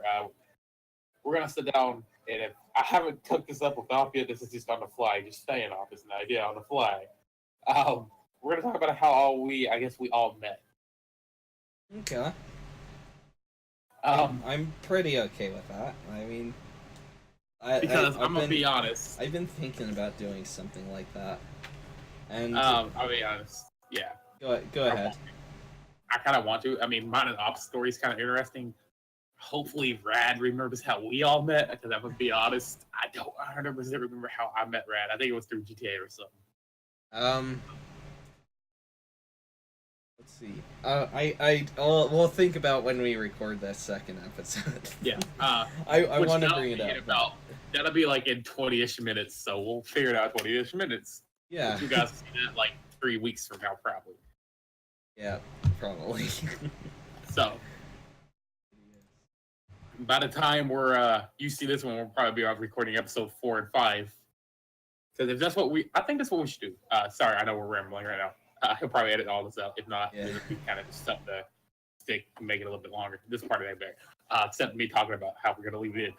Speaker 2: We're gonna sit down, and if I haven't cooked this up with MAFIA, this is just on the fly, just staying off. It's an idea on the fly. We're gonna talk about how we all met.
Speaker 1: Okay. I'm pretty okay with that. I mean,
Speaker 3: I'm gonna be honest.
Speaker 1: I've been thinking about doing something like that, and
Speaker 3: I'll be honest. Yeah.
Speaker 1: Go ahead.
Speaker 3: I kind of want to. I mean, mine and Op's story is kind of interesting. Hopefully, Rad remembers how we all met. Because I'm gonna be honest, I don't 100% remember how I met Rad. I think it was through GTA or something.
Speaker 1: Let's see. We'll think about when we record that second episode.
Speaker 3: Yeah.
Speaker 1: I want to bring it up.
Speaker 3: That'll be like in 20-ish minutes, so we'll figure it out 20-ish minutes.
Speaker 1: Yeah.
Speaker 3: You guys will see that like 3 weeks from now, probably.
Speaker 1: Yeah, probably.
Speaker 3: So, by the time you see this one, we'll probably be recording episode 4 and 5. Because if that's I think that's what we should do. Sorry, I know we're rambling right now. He'll probably edit all this out. If not, it'll be kind of just something to stick, make it a little bit longer. This part of that better. Except me talking about how we're gonna leave it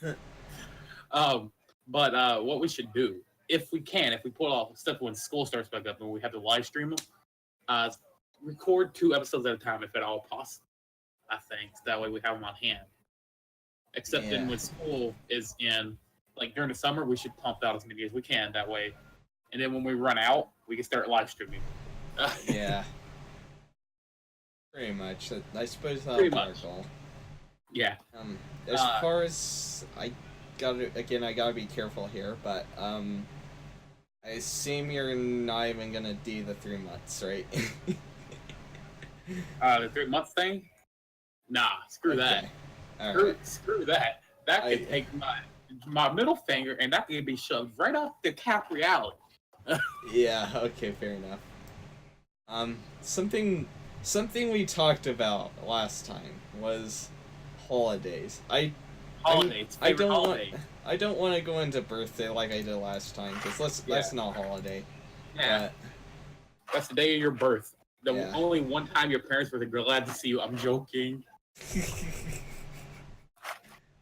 Speaker 3: in. But what we should do, if we pull off stuff when school starts back up and we have to live stream them, record 2 episodes at a time if at all possible. I think that way we have them on hand. Except then when school is in, like during the summer, we should pump out as many as we can that way. And then when we run out, we can start live streaming.
Speaker 1: Yeah. Pretty much. I suppose that'll be our goal.
Speaker 3: Yeah.
Speaker 1: As far as I gotta be careful here, but I assume you're not even gonna do the 3 months, right?
Speaker 3: The 3 months thing? Nah, screw that. Screw that. That could take my middle finger and that could be shoved right off the cap reality.
Speaker 1: Yeah, okay, fair enough. Something we talked about last time was holidays. I don't want to go into birthday like I did last time because that's not holiday.
Speaker 3: Yeah, that's the day of your birth. The only one time your parents were glad to see you. I'm joking.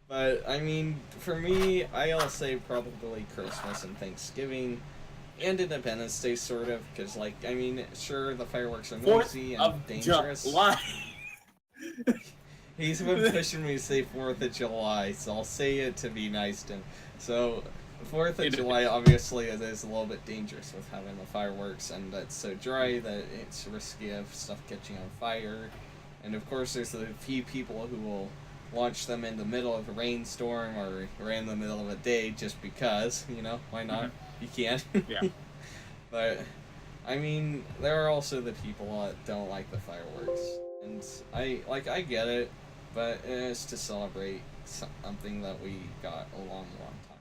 Speaker 1: But I mean, for me, I'll say probably Christmas and Thanksgiving. And Independence Day, sort of, because, like, I mean, sure, the fireworks are noisy and dangerous. He's been pushing me to say 4th of July, so I'll say it to be nice to him. So, 4th of July, obviously, it is a little bit dangerous with having the fireworks, and it's so dry that it's risky of stuff catching on fire. And, of course, there's a few people who will launch them in the middle of a rainstorm or in the middle of a day just because, why not? Mm-hmm. You can.
Speaker 3: Yeah.
Speaker 1: But, I mean, there are also the people that don't like the fireworks. And I get it, but it's to celebrate something that we got a long time.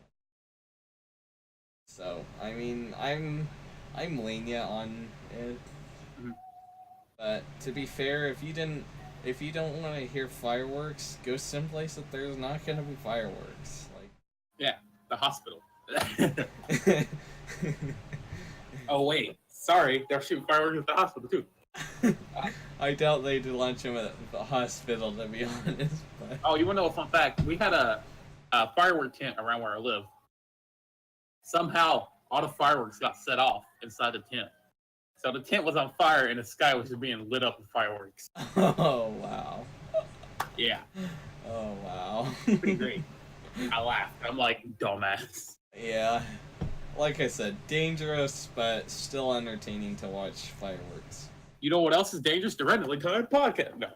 Speaker 1: So, I mean, I'm lenient on it.
Speaker 3: Mm-hmm.
Speaker 1: But to be fair, if you don't want to hear fireworks, go someplace that there's not going to be fireworks.
Speaker 3: Yeah, the hospital. Oh wait, sorry, they're shooting fireworks at the hospital too.
Speaker 1: I doubt they'd launch them at the hospital, to be honest. But...
Speaker 3: Oh, you want to know a fun fact? We had a firework tent around where I live. Somehow, all the fireworks got set off inside the tent. So the tent was on fire and the sky was just being lit up with fireworks.
Speaker 1: Oh, wow.
Speaker 3: Yeah.
Speaker 1: Oh, wow.
Speaker 3: Pretty great. I laughed. I'm like, dumbass.
Speaker 1: Yeah. Like I said, dangerous, but still entertaining to watch fireworks.
Speaker 3: You know what else is dangerous? The Randomly Tired podcast. No.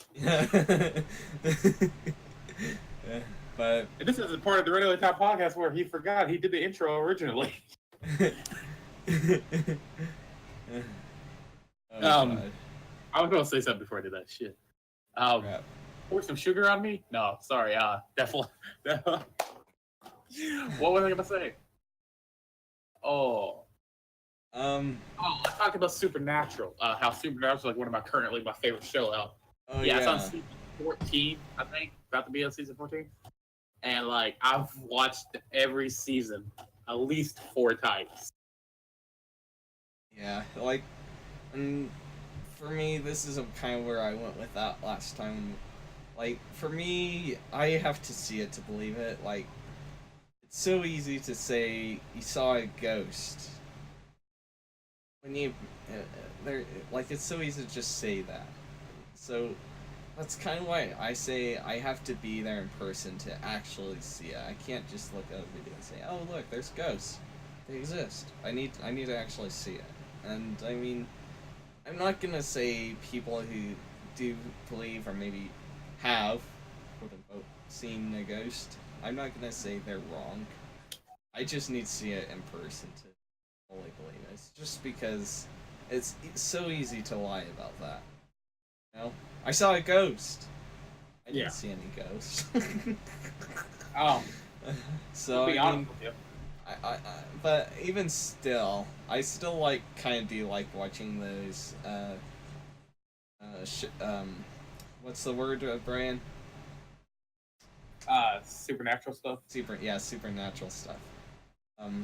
Speaker 1: But
Speaker 3: and this is a part of the Randomly Tired podcast where he forgot he did the intro originally.
Speaker 1: Oh, God.
Speaker 3: I was gonna say something before I did that shit.
Speaker 1: Crap.
Speaker 3: Pour some sugar on me? No, sorry. Definitely. What was I gonna say? I talked about Supernatural. How Supernatural is like one of my favorite show out.
Speaker 1: Oh,
Speaker 3: Yeah, it's on
Speaker 1: yeah.
Speaker 3: season 14, I think. About to be on season 14. And like I've watched every season at least 4 times.
Speaker 1: Yeah, like, and for me, this is kind of where I went with that last time. Like, for me, I have to see it to believe it. Like, it's so easy to say you saw a ghost. When you, there, like, it's so easy to just say that. So, that's kind of why I say I have to be there in person to actually see it. I can't just look at a video and say, "Oh, look, there's ghosts. They exist." I need to actually see it. And I mean, I'm not gonna say people who do believe or maybe have, quote unquote, seen a ghost. I'm not gonna say they're wrong. I just need to see it in person to fully believe it. It's just because it's so easy to lie about that. You know, I saw a ghost. I didn't see any ghosts. So
Speaker 3: I'll be
Speaker 1: I mean,
Speaker 3: honest with you.
Speaker 1: but even still, I still kind of do like watching those. What's the word, Brian?
Speaker 3: Supernatural stuff.
Speaker 1: Supernatural stuff.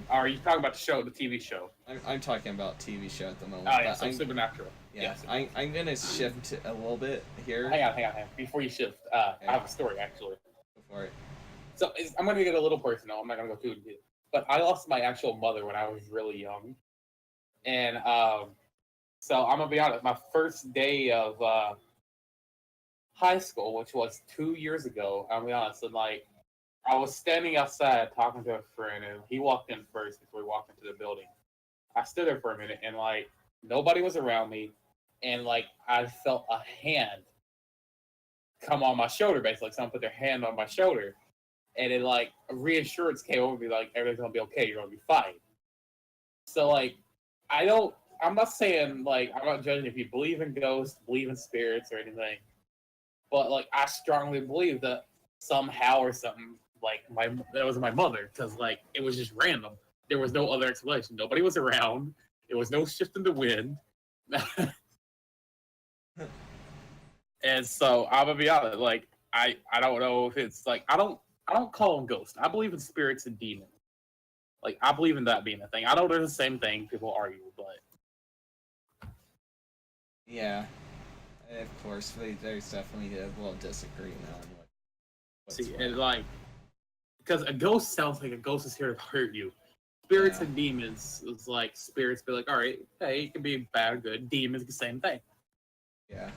Speaker 3: Are you talking about the TV show?
Speaker 1: I'm talking about TV show at the moment.
Speaker 3: Oh yeah, so Supernatural.
Speaker 1: Yeah, I'm gonna shift a little bit here.
Speaker 3: Hang on. Before you shift, I have a story actually.
Speaker 1: Before it.
Speaker 3: So I'm gonna get a little personal. I'm not gonna go too deep. But I lost my actual mother when I was really young, and so I'm gonna be honest. My first day of high school, which was 2 years ago, I'm gonna be honest, and like I was standing outside talking to a friend, and he walked in first before we walked into the building. I stood there for a minute, and like nobody was around me, and like I felt a hand come on my shoulder, basically. Like someone put their hand on my shoulder, and it like reassurance came over me, like everything's gonna be okay, you're gonna be fine. So like I'm not saying like I'm not judging if you believe in ghosts, believe in spirits or anything, but like I strongly believe that somehow or something like that was my mother, because like it was just random. There was no other explanation. Nobody was around. There was no shift in the wind. And so I'm gonna be honest, like I don't know if it's like I don't call them ghosts. I believe in spirits and demons. Like I believe in that being a thing. I know they're the same thing. People argue, but
Speaker 1: yeah, of course, there's definitely a little disagreement on what's
Speaker 3: see, and like because a ghost sounds like a ghost is here to hurt you. Spirits and demons is like spirits be like, all right, hey, it can be bad or good. Demons the same thing.
Speaker 1: Yeah.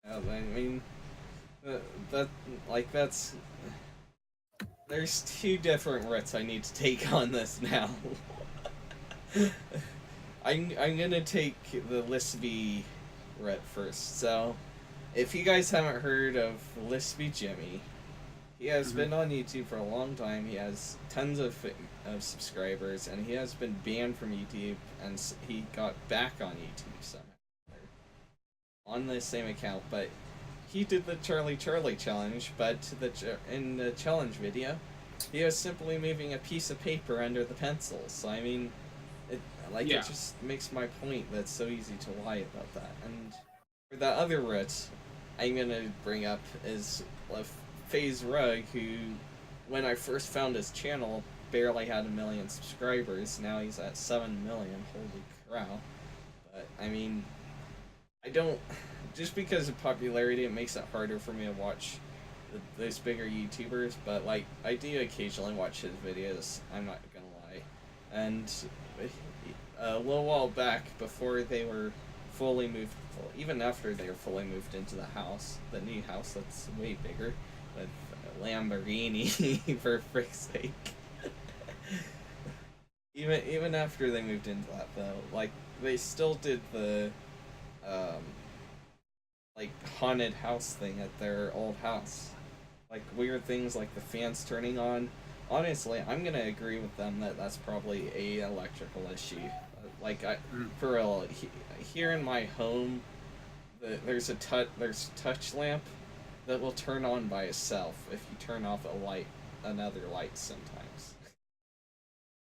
Speaker 1: I mean, that's. There's 2 different routes I need to take on this now. I'm gonna take the Lispy route first. So, if you guys haven't heard of Lispy Jimmy, he has been on YouTube for a long time. He has tons of subscribers, and he has been banned from YouTube, and he got back on YouTube somehow on the same account. But he did the Charlie challenge, but in the challenge video, he was simply moving a piece of paper under the pencil. So I mean, it just makes my point that's so easy to lie about that. And for the other route, I'm gonna bring up is FaZe Rug, who, when I first found his channel, barely had 1 million subscribers. Now he's at 7 million. Holy crap! But I mean, I don't. Just because of popularity, it makes it harder for me to watch those bigger YouTubers. But like, I do occasionally watch his videos. I'm not gonna lie. And a little while back, before they were fully moved, even after they were fully moved into the house, the new house that's way bigger, with Lamborghini for frick's sake. even after they moved into that though, like they still did the like haunted house thing at their old house. Like weird things like the fans turning on. Honestly, I'm gonna agree with them that that's probably a electrical issue. Like for real, here in my home, there's a touch lamp that will turn on by itself if you turn off another light sometimes.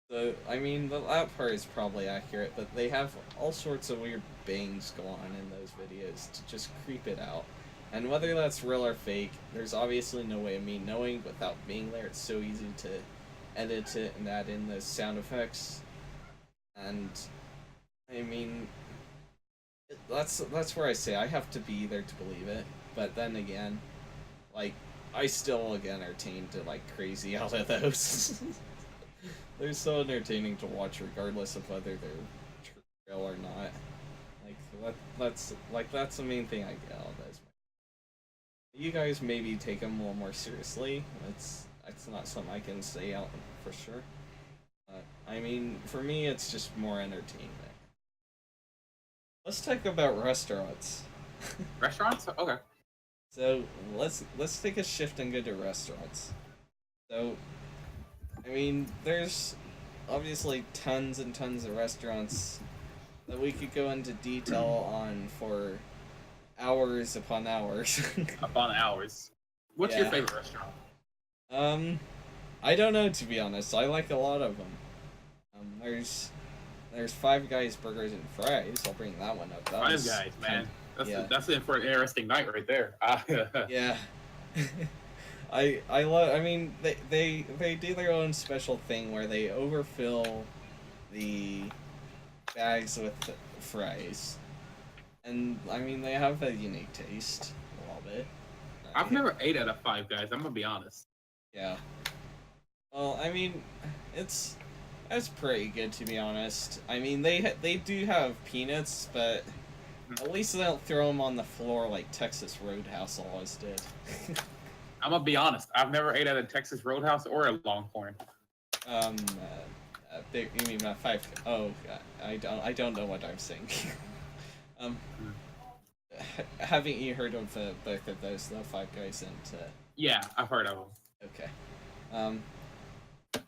Speaker 1: So I mean that part is probably accurate, but they have all sorts of weird bangs go on in those videos to just creep it out. And whether that's real or fake, there's obviously no way of me knowing without being there. It's so easy to edit it and add in those sound effects. And I mean, that's where I say I have to be there to believe it. But then again, like, I still get entertained to like crazy out of those. They're so entertaining to watch regardless of whether they're real or not. Like that's the main thing I get out of those. You guys maybe take them a little more seriously. It's not something I can say out for sure. I mean, for me, it's just more entertainment. Let's talk about restaurants.
Speaker 3: Restaurants? Okay.
Speaker 1: So let's take a shift and go to restaurants. So, I mean, there's obviously tons and tons of restaurants that we could go into detail on for hours upon hours.
Speaker 3: Upon hours. What's your favorite restaurant?
Speaker 1: I don't know, to be honest. I like a lot of them. There's Five Guys Burgers and Fries. I'll bring that one up.
Speaker 3: Five Guys, man. That's it for an interesting night right there.
Speaker 1: Yeah. I love. I mean, they do their own special thing where they overfill the bags with fries. And, I mean, they have a unique taste, a little bit.
Speaker 3: I've never ate at a Five Guys, I'm gonna be honest.
Speaker 1: Yeah. Well, I mean, it's pretty good, to be honest. I mean, they do have peanuts, but at least they don't throw them on the floor like Texas Roadhouse always did.
Speaker 3: I'm gonna be honest, I've never ate at a Texas Roadhouse or a Longhorn.
Speaker 1: You mean Five? Oh, I don't know what I'm saying. Haven't you heard of both of those, though, Five Guys and?
Speaker 3: Yeah, I've heard of them.
Speaker 1: Okay.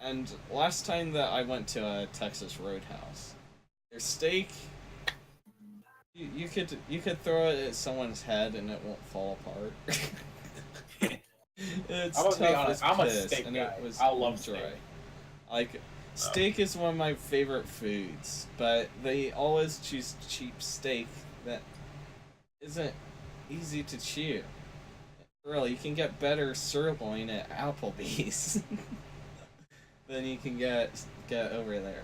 Speaker 1: And last time that I went to a Texas Roadhouse, their steak, you could throw it at someone's head and it won't fall apart. It's
Speaker 3: I'm gonna be
Speaker 1: tough
Speaker 3: honest,
Speaker 1: as
Speaker 3: I'm a
Speaker 1: piss,
Speaker 3: steak
Speaker 1: and
Speaker 3: guy.
Speaker 1: it was
Speaker 3: I love
Speaker 1: dry.
Speaker 3: steak.
Speaker 1: Like, steak is one of my favorite foods, but they always choose cheap steak that isn't easy to chew. Really, you can get better sirloin at Applebee's than you can get over there.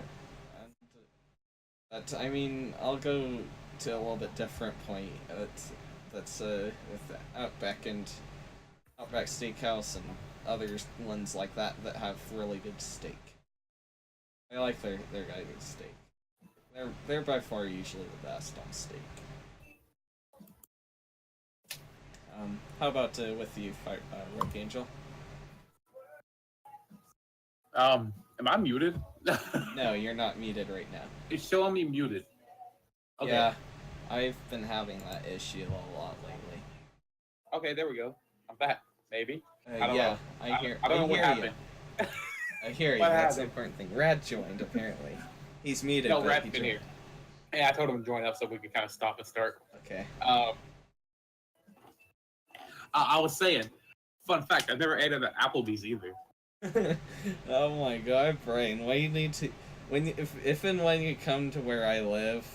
Speaker 1: But I mean, I'll go to a little bit different point. That's with Outback Steakhouse and other ones like that have really good steak. I like their guided steak. They're by far usually the best on steak. How about with you, Rogue Angel?
Speaker 3: Am I muted?
Speaker 1: No, you're not muted right now.
Speaker 3: It's showing me muted. Okay.
Speaker 1: Yeah, I've been having that issue a lot lately.
Speaker 3: Okay, there we go. I'm back, maybe. I don't
Speaker 1: yeah,
Speaker 3: know.
Speaker 1: I
Speaker 3: don't know what
Speaker 1: hear
Speaker 3: happened.
Speaker 1: you. I hear you.
Speaker 3: What
Speaker 1: That's the
Speaker 3: happened?
Speaker 1: important thing. Rad joined, apparently. He's muted.
Speaker 3: No,
Speaker 1: but
Speaker 3: Rad's
Speaker 1: he
Speaker 3: been
Speaker 1: joined.
Speaker 3: here. Yeah, I told him to join up so we could kind of stop and start.
Speaker 1: Okay.
Speaker 3: I was saying, fun fact, I've never ate at an Applebee's either.
Speaker 1: Oh my god, brain. What you need to if and when you come to where I live,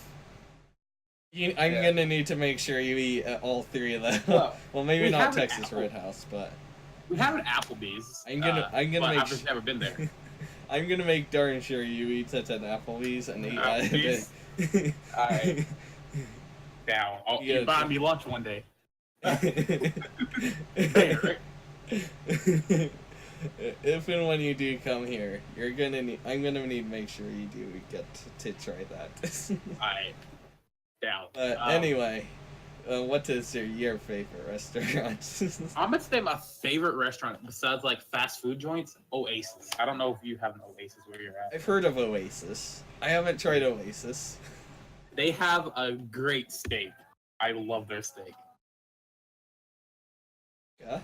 Speaker 1: I'm gonna need to make sure you eat at all three of them. Well, maybe not Texas Roadhouse, but
Speaker 3: we have an Applebee's.
Speaker 1: I'm gonna
Speaker 3: but
Speaker 1: make
Speaker 3: I've just never been there.
Speaker 1: I'm gonna make darn sure you eat at an Applebee's and eat at it.
Speaker 3: Alright. Down. You buy me lunch one day. There.
Speaker 1: If and when you do come here, I'm gonna need to make sure you do get to try that.
Speaker 3: Alright. Down.
Speaker 1: Anyway, what is your favorite restaurant?
Speaker 3: I'm gonna say my favorite restaurant besides like fast food joints, Oasis. I don't know if you have an Oasis where you're at.
Speaker 1: I've heard of Oasis. I haven't tried Oasis.
Speaker 3: They have a great steak. I love their steak.
Speaker 1: Yeah.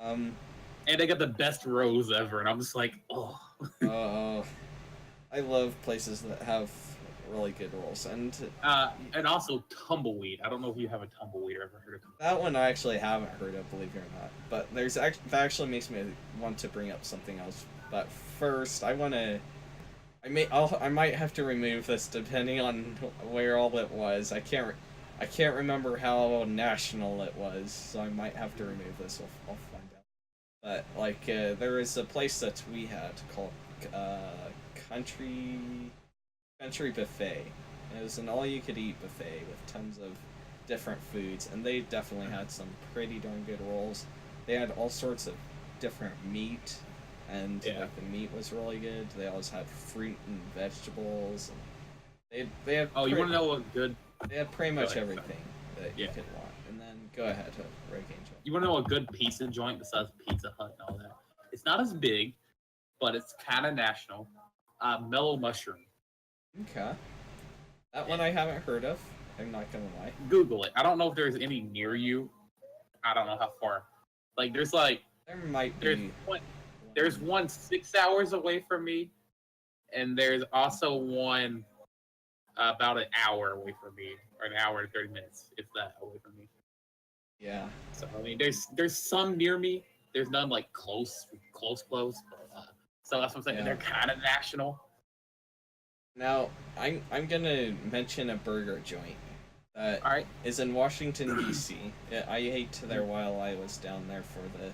Speaker 3: And they got the best rows ever, and I'm just like, oh.
Speaker 1: Oh. I love places that have really good rolls, and
Speaker 3: also tumbleweed. I don't know if you have a tumbleweed or ever heard of tumbleweed.
Speaker 1: that one I actually haven't heard of, believe it or not. But that actually makes me want to bring up something else. But first, I might have to remove this depending on where all it was. I can't remember how national it was, so I might have to remove this. I'll find out. But like, there is a place that we had called Country Buffet. It was an all-you-could-eat buffet with tons of different foods, and they definitely had some pretty darn good rolls. They had all sorts of different meat, and like the meat was really good. They always had fruit and vegetables. And they had.
Speaker 3: Oh, you want to know what good?
Speaker 1: They had pretty much everything that you could want. And then go ahead to Hurricane Joint.
Speaker 3: You want to know a good pizza joint besides Pizza Hut and all that? It's not as big, but it's kind of national. Mellow Mushroom.
Speaker 1: Okay. That one I haven't heard of. I'm not gonna lie.
Speaker 3: Google it. I don't know if there's any near you. I don't know how far. Like there might be. There's one 6 hours away from me, and there's also one about an hour away from me, or an hour and 30 minutes, if that, away from me.
Speaker 1: Yeah.
Speaker 3: So I mean, there's some near me. There's none like close. But, so that's what I'm saying.
Speaker 1: Yeah.
Speaker 3: They're kind of national.
Speaker 1: Now, I'm gonna mention a burger joint that is in Washington D.C. I ate there while I was down there for the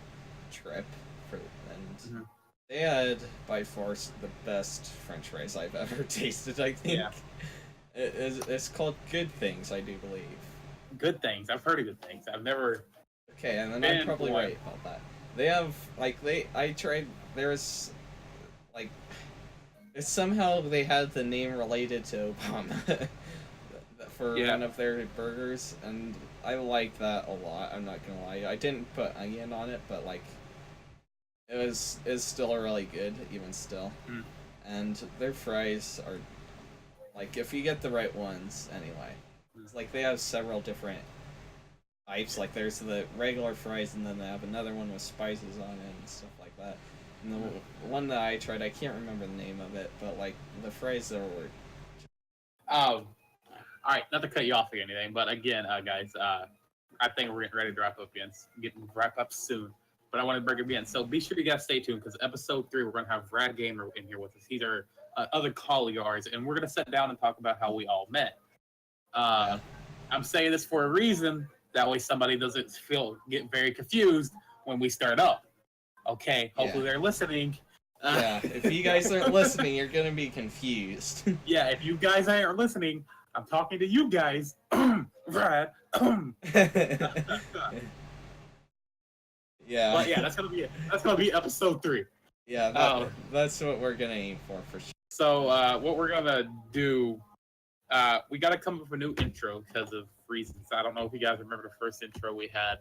Speaker 1: trip, and they had by far the best French fries I've ever tasted. I think. Yeah. It's called Good Things, I do believe.
Speaker 3: Good Things. I've heard of Good Things. I've never.
Speaker 1: Okay, and then I'm probably right about that. They have I tried. There's like. Somehow they had the name related to Obama for one of their burgers, and I like that a lot. I'm not gonna lie. I didn't put onion on it, but like, it's still really good, even still. And their fries are like, if you get the right ones, anyway. It's like they have several different types. Like there's the regular fries, and then they have another one with spices on it and stuff like that. And the one that I tried, I can't remember the name of it, but like the fries there were.
Speaker 3: All right, not to cut you off or anything, but again, guys, I think we're getting ready to wrap up soon. But I want to bring it in, so be sure you guys stay tuned because episode 3 we're gonna have Brad Gamer in here with us. He's our other colleague of ours, and we're gonna sit down and talk about how we all met. I'm saying this for a reason. That way, somebody doesn't get very confused when we start up. Okay, hopefully they're listening.
Speaker 1: Yeah, if you guys aren't listening, you're gonna be confused.
Speaker 3: Yeah, if you guys aren't listening, I'm talking to you guys, Brad.
Speaker 1: Yeah.
Speaker 3: But yeah, that's gonna be it. That's gonna be episode 3.
Speaker 1: Yeah, that's what we're gonna aim for sure.
Speaker 3: So what we're gonna do, we gotta come up with a new intro because of reasons. I don't know if you guys remember the first intro we had,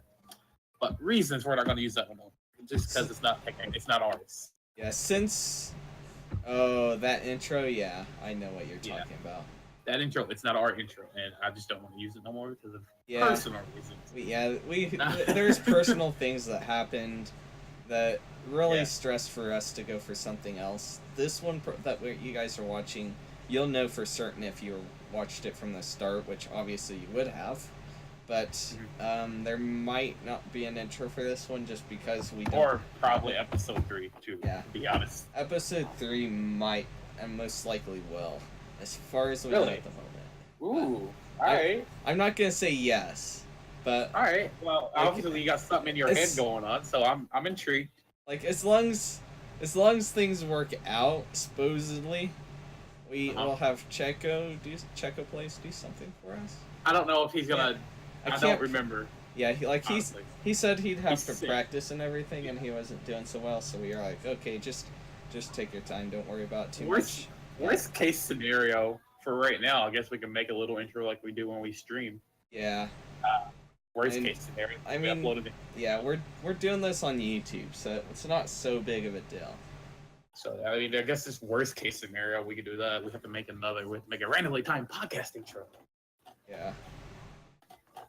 Speaker 3: but reasons we're not gonna use that one. Just because it's not ours.
Speaker 1: Yeah, since that intro, yeah, I know what you're talking about.
Speaker 3: That intro, it's not our intro, and I just don't want to use it no more because of personal reasons.
Speaker 1: There's personal things that happened that really stressed for us to go for something else. This one that you guys are watching, you'll know for certain if you watched it from the start, which obviously you would have. But there might not be an intro for this one just because we don't.
Speaker 3: Or probably episode 3 too. Yeah. To be honest.
Speaker 1: Episode 3 might and most likely will, as far as we know at the moment.
Speaker 3: Ooh. Alright.
Speaker 1: I'm not gonna say yes, but.
Speaker 3: Alright. Well, obviously you got something in your head going on, so I'm intrigued.
Speaker 1: Like as long as things work out, supposedly, we will have Checo Place do something for us.
Speaker 3: I don't know if he's gonna. I don't remember.
Speaker 1: Yeah, he said he'd have to practice and everything, and he wasn't doing so well. So we were like, okay, just take your time. Don't worry about too much.
Speaker 3: Worst case scenario for right now, I guess we can make a little intro like we do when we stream.
Speaker 1: Yeah.
Speaker 3: Worst case scenario.
Speaker 1: I mean, yeah, we're doing this on YouTube, so it's not so big of a deal.
Speaker 3: So I mean, I guess this worst case scenario, we could do that. We have to make a randomly timed podcast intro.
Speaker 1: Yeah.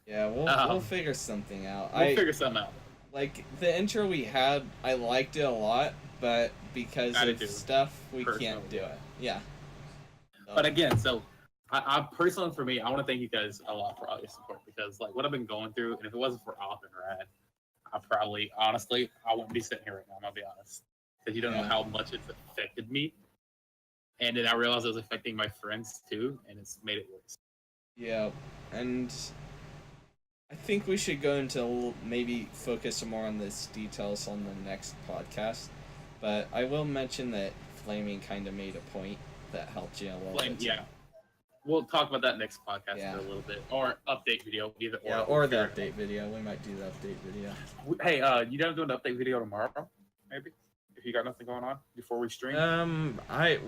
Speaker 1: Yeah, we'll figure something out.
Speaker 3: We'll figure something out.
Speaker 1: Like, the intro we had, I liked it a lot, but because of stuff, we can't do it. Yeah.
Speaker 3: But again, so I personally, for me, I want to thank you guys a lot for all your support because, like, what I've been going through, and if it wasn't for Op and Rad, I probably, honestly, I wouldn't be sitting here right now. I'm gonna be honest, because you don't know how much it's affected me, and then I realized it was affecting my friends too, and it's made it worse.
Speaker 1: Yeah, and I think we should go into maybe focus more on this details on the next podcast. But I will mention that Flaming kind of made a point that helped you a little bit.
Speaker 3: Yeah. We'll talk about that next podcast for a little bit, or update video, either
Speaker 1: or the update video. We might do the update video.
Speaker 3: Hey, you gonna do an update video tomorrow? Maybe if you got nothing going on before we stream.
Speaker 1: I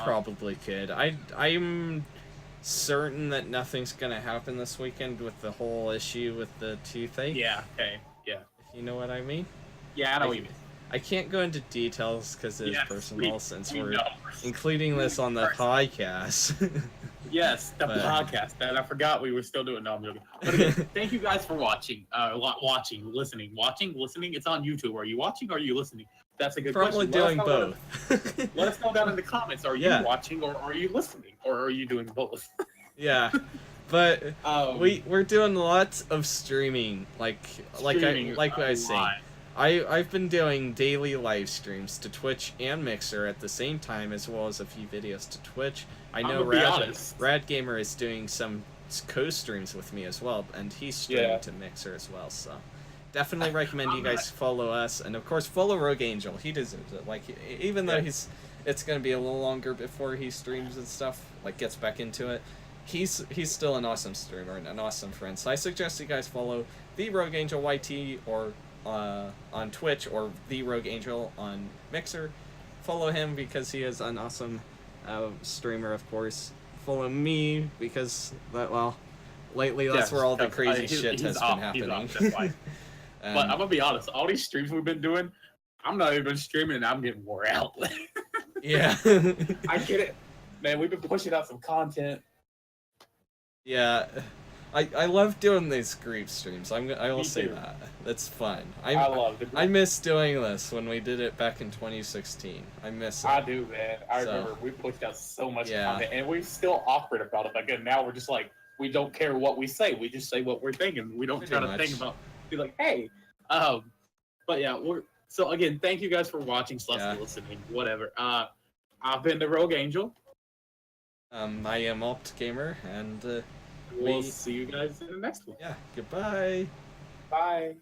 Speaker 1: probably could. I'm certain that nothing's gonna happen this weekend with the whole issue with the toothache.
Speaker 3: Yeah. Okay. Yeah.
Speaker 1: If you know what I mean.
Speaker 3: Yeah, I know what you mean.
Speaker 1: I can't go into details because it's personal since we're including this on the podcast.
Speaker 3: Yes, the podcast. And I forgot we were still doing. No, I'm joking. But again, thank you guys for watching. Listening. It's on YouTube. Are you watching or are you listening? That's a good question.
Speaker 1: Probably doing both.
Speaker 3: Let us know down in the comments. Are you watching or are you listening or are you doing both?
Speaker 1: Yeah. But we're doing lots of streaming, like what I was saying. I've been doing daily live streams to Twitch and Mixer at the same time, as well as a few videos to Twitch. I know Rad Gamer is doing some co-streams with me as well, and he's streaming to Mixer as well. So definitely recommend you guys follow us, and of course follow Rogue Angel. He deserves it. Like even though it's gonna be a little longer before he streams and stuff, like gets back into it. He's still an awesome streamer and an awesome friend. So I suggest you guys follow the Rogue Angel YT or on Twitch or the Rogue Angel on Mixer. Follow him because he is an awesome streamer, of course. Follow me because lately that's where all the crazy shit has been happening.
Speaker 3: But I'm gonna be honest, all these streams we've been doing, I'm not even streaming and I'm getting wore out.
Speaker 1: Yeah.
Speaker 3: I get it. Man, we've been pushing out some content.
Speaker 1: Yeah. I love doing these group streams. I will say that. It's fun. I love it. I miss doing this when we did it back in 2016. I miss it.
Speaker 3: I do, man. I remember we pushed out so much content, and we're still awkward about it. Again, now we're just like, we don't care what we say. We just say what we're thinking. We don't try to think about, be like, hey. But yeah, so again, thank you guys for watching, listening, whatever. I've been the Rogue Angel.
Speaker 1: I am Opt Gamer, and
Speaker 3: we'll see you guys in the next one.
Speaker 1: Yeah, goodbye.
Speaker 3: Bye.